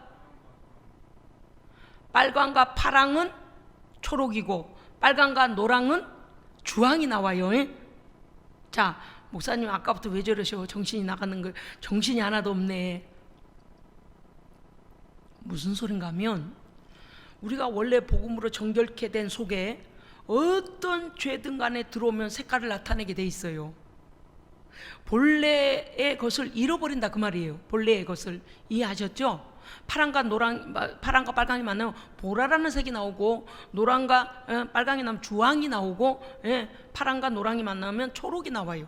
빨강과 파랑은 초록이고 빨강과 노랑은 주황이 나와요. 자, 목사님 아까부터 왜 저러셔? 정신이 나가는 거, 정신이 하나도 없네. 무슨 소린가 하면 우리가 원래 복음으로 정결케 된 속에 어떤 죄든 간에 들어오면 색깔을 나타내게 돼 있어요. 본래의 것을 잃어버린다 그 말이에요. 본래의 것을 이해하셨죠? 파랑과 빨강이 만나면 보라라는 색이 나오고, 노랑과 빨강이 나면 주황이 나오고, 파랑과 노랑이 만나면 초록이 나와요.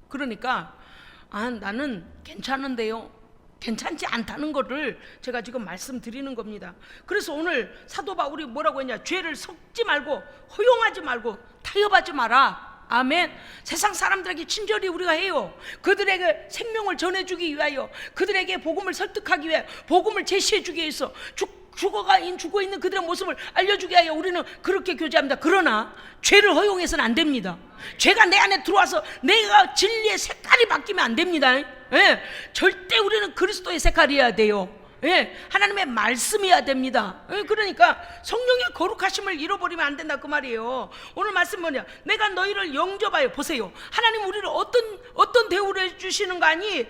그러니까 나는 괜찮은데요, 괜찮지 않다는 거를 제가 지금 말씀드리는 겁니다. 그래서 오늘 사도 바울이 뭐라고 했냐? 죄를 섞지 말고, 허용하지 말고, 타협하지 마라. 아멘. 세상 사람들에게 친절히 우리가 해요. 그들에게 생명을 전해주기 위하여, 그들에게 복음을 설득하기 위해, 복음을 제시해주기 위해서, 죽어 있는 그들의 모습을 알려주기 위하여 우리는 그렇게 교제합니다. 그러나 죄를 허용해서는 안 됩니다. 죄가 내 안에 들어와서 내가 진리의 색깔이 바뀌면 안 됩니다. 절대 우리는 그리스도의 색깔이어야 돼요. 하나님의 말씀이어야 됩니다. 그러니까 성령의 거룩하심을 잃어버리면 안 된다 그 말이에요. 오늘 말씀 뭐냐? 내가 너희를 영접하여, 보세요. 하나님 우리를 어떤 대우를 해주시는 거 아니?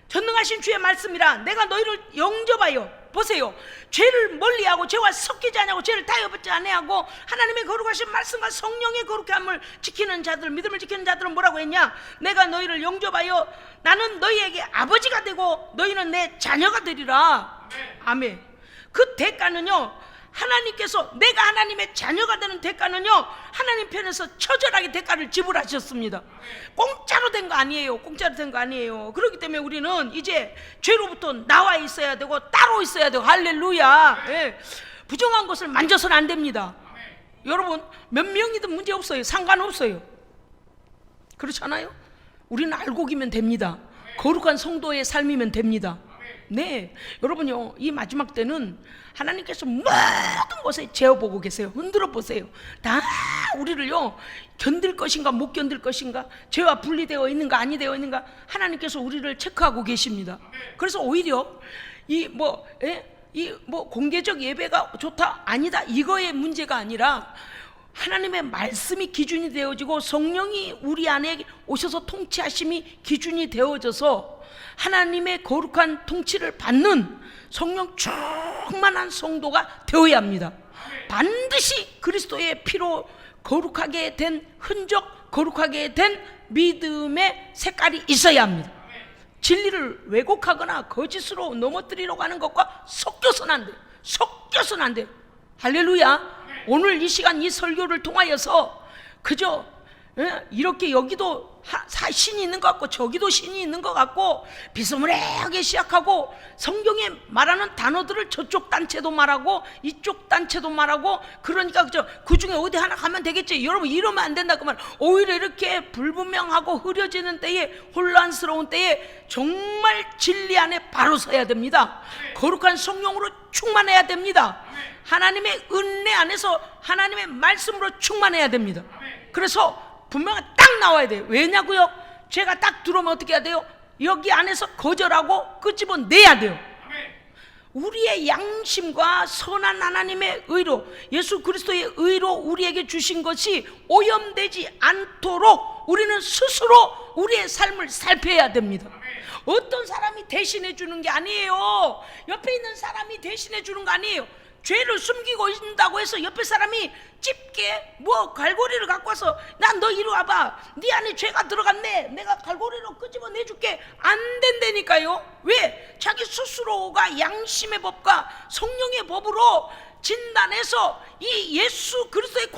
전능하신 주의 말씀이라 내가 너희를 영접하여, 보세요. 죄를 멀리하고 죄와 섞이지 않냐고, 죄를 타협하지 않냐고, 하나님의 거룩하신 말씀과 성령의 거룩함을 지키는 자들, 믿음을 지키는 자들은 뭐라고 했냐? 내가 너희를 영접하여 나는 너희에게 아버지가 되고 너희는 내 자녀가 되리라. 아멘. 그 대가는요, 하나님께서, 내가 하나님의 자녀가 되는 대가는요, 하나님 편에서 처절하게 대가를 지불하셨습니다. 공짜로 된 거 아니에요. 공짜로 된 거 아니에요. 그렇기 때문에 우리는 이제 죄로부터 나와 있어야 되고 따로 있어야 되고, 할렐루야. 부정한 것을 만져서는 안 됩니다. 여러분, 몇 명이든 문제 없어요. 상관없어요. 그렇잖아요? 우리는 알고기면 됩니다. 거룩한 성도의 삶이면 됩니다. 네, 여러분요, 이 마지막 때는 하나님께서 모든 것에 재어보고 계세요. 흔들어 보세요. 다 우리를요, 견딜 것인가 못 견딜 것인가, 죄와 분리되어 있는가 아니 되어 있는가, 하나님께서 우리를 체크하고 계십니다. 그래서 오히려 이 공개적 예배가 좋다 아니다 이거의 문제가 아니라, 하나님의 말씀이 기준이 되어지고 성령이 우리 안에 오셔서 통치하심이 기준이 되어져서 하나님의 거룩한 통치를 받는 성령 충만한 성도가 되어야 합니다. 반드시 그리스도의 피로 거룩하게 된 흔적, 거룩하게 된 믿음의 색깔이 있어야 합니다. 진리를 왜곡하거나 거짓으로 넘어뜨리려고 하는 것과 섞여서는 안 돼요. 섞여서는 안 돼요. 할렐루야. 오늘 이 시간 이 설교를 통하여서 그저 이렇게 여기도 신이 있는 것 같고 저기도 신이 있는 것 같고 비스무리하게 시작하고, 성경에 말하는 단어들을 저쪽 단체도 말하고 이쪽 단체도 말하고, 그러니까 그 중에 어디 하나 가면 되겠지. 여러분, 이러면 안 된다 그 말. 오히려 이렇게 불분명하고 흐려지는 때에, 혼란스러운 때에 정말 진리 안에 바로 서야 됩니다. 거룩한 성령으로 충만해야 됩니다. 하나님의 은혜 안에서 하나님의 말씀으로 충만해야 됩니다. 그래서 분명히 딱 나와야 돼요. 왜냐고요? 죄가 딱 들어오면 어떻게 해야 돼요? 여기 안에서 거절하고 끄집어내야 돼요. 우리의 양심과 선한 하나님의 의로, 예수 그리스도의 의로 우리에게 주신 것이 오염되지 않도록 우리는 스스로 우리의 삶을 살펴야 됩니다. 어떤 사람이 대신해 주는 게 아니에요. 옆에 있는 사람이 대신해 주는 거 아니에요. 죄를 숨기고 있다고 해서 옆에 사람이 집게 갈고리를 갖고 와서 난 너 이리 와봐, 네 안에 죄가 들어갔네, 내가 갈고리로 끄집어 내줄게, 안 된다니까요. 왜? 자기 스스로가 양심의 법과 성령의 법으로 진단해서 이 예수 그리스도의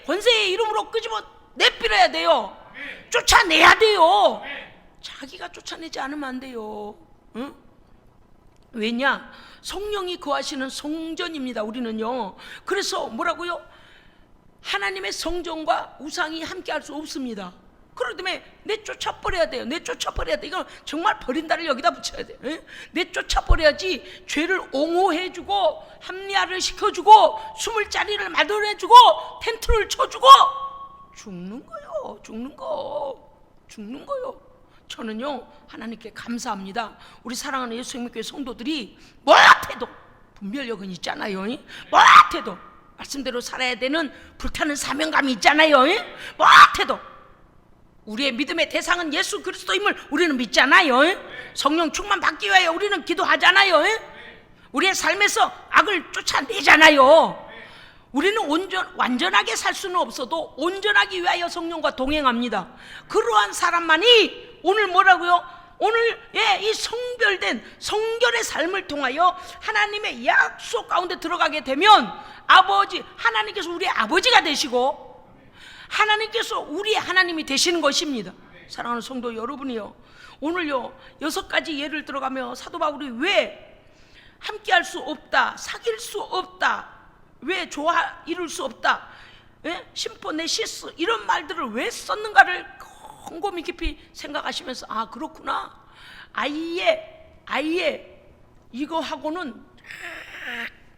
권세의 이름으로 끄집어 내버려야 돼요. 쫓아내야 돼요. 자기가 쫓아내지 않으면 안 돼요. 응? 왜냐? 성령이 거하시는 성전입니다. 우리는요. 그래서 뭐라고요? 하나님의 성전과 우상이 함께 할 수 없습니다. 그렇기 때문에 내쫓아버려야 돼요. 내쫓아버려야 돼. 이건 정말 버린다를 여기다 붙여야 돼요. 에? 내쫓아버려야지 죄를 옹호해주고 합리화를 시켜주고 숨을 자리를 마련해주고 텐트를 쳐주고 죽는 거요. 죽는 거요. 저는요 하나님께 감사합니다. 우리 사랑하는 예수님교회 성도들이 뭐라해도 분별력은 있잖아요. 뭐라해도 말씀대로 살아야 되는 불타는 사명감이 있잖아요. 뭐라해도 우리의 믿음의 대상은 예수 그리스도임을 우리는 믿잖아요. 성령 충만 받기 위하여 우리는 기도하잖아요. 우리의 삶에서 악을 쫓아내잖아요. 우리는 완전하게 살 수는 없어도 온전하기 위하여 성령과 동행합니다. 그러한 사람만이 오늘 뭐라고요? 오늘 이 성별된 성결의 삶을 통하여 하나님의 약속 가운데 들어가게 되면 하나님께서 우리의 아버지가 되시고 하나님께서 우리의 하나님이 되시는 것입니다. 사랑하는 성도 여러분이요, 오늘요 6가지 예를 들어가며 사도 바울이 왜 함께할 수 없다, 사귈 수 없다, 왜 이룰 수 없다, 심포네시스 이런 말들을 왜 썼는가를 곰곰이 깊이 생각하시면서 그렇구나, 아예 이거하고는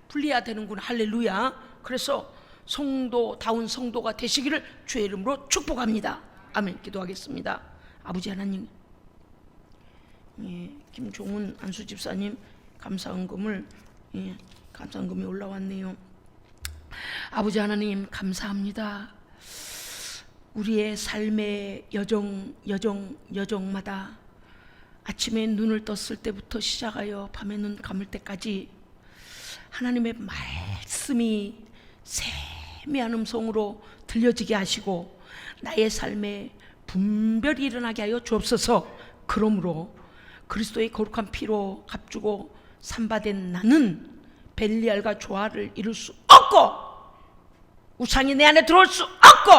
분리해야 되는구나. 할렐루야. 그래서 성도다운 성도가 되시기를 주의 이름으로 축복합니다. 아멘. 기도하겠습니다. 아버지 하나님, 김종훈 안수집사님 감사헌금이 올라왔네요. 아버지 하나님 감사합니다. 우리의 삶의 여정마다 아침에 눈을 떴을 때부터 시작하여 밤에 눈 감을 때까지 하나님의 말씀이 세미한 음성으로 들려지게 하시고 나의 삶에 분별이 일어나게 하여 주옵소서. 그러므로 그리스도의 거룩한 피로 값주고 산바된 나는 벨리알과 조화를 이룰 수 없고 우상이 내 안에 들어올 수 없고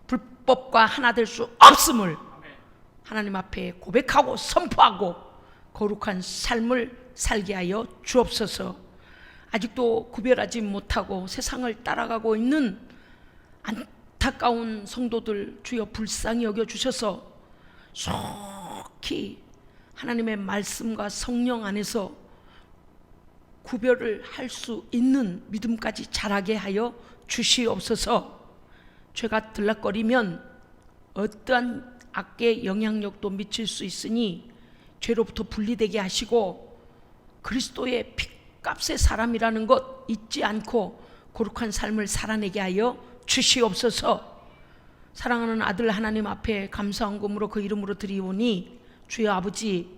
불법과 하나 될 수 없음을 하나님 앞에 고백하고 선포하고 거룩한 삶을 살게 하여 주옵소서. 아직도 구별하지 못하고 세상을 따라가고 있는 안타까운 성도들 주여 불쌍히 여겨주셔서 속히 하나님의 말씀과 성령 안에서 구별을 할 수 있는 믿음까지 자라게 하여 주시옵소서. 죄가 들락거리면 어떠한 악의 영향력도 미칠 수 있으니 죄로부터 분리되게 하시고 그리스도의 핏값의 사람이라는 것 잊지 않고 거룩한 삶을 살아내게 하여 주시옵소서. 사랑하는 아들 하나님 앞에 감사헌금으로 그 이름으로 드리오니 주여 아버지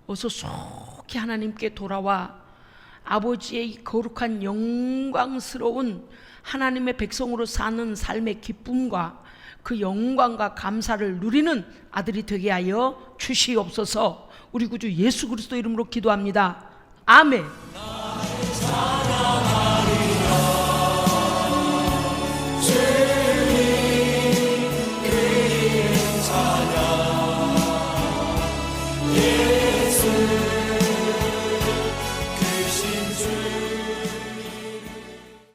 어서 속히 하나님께 돌아와 아버지의 거룩한 영광스러운 하나님의 백성으로 사는 삶의 기쁨과 그 영광과 감사를 누리는 아들이 되게 하여 주시옵소서. 우리 구주 예수 그리스도 이름으로 기도합니다. 아멘.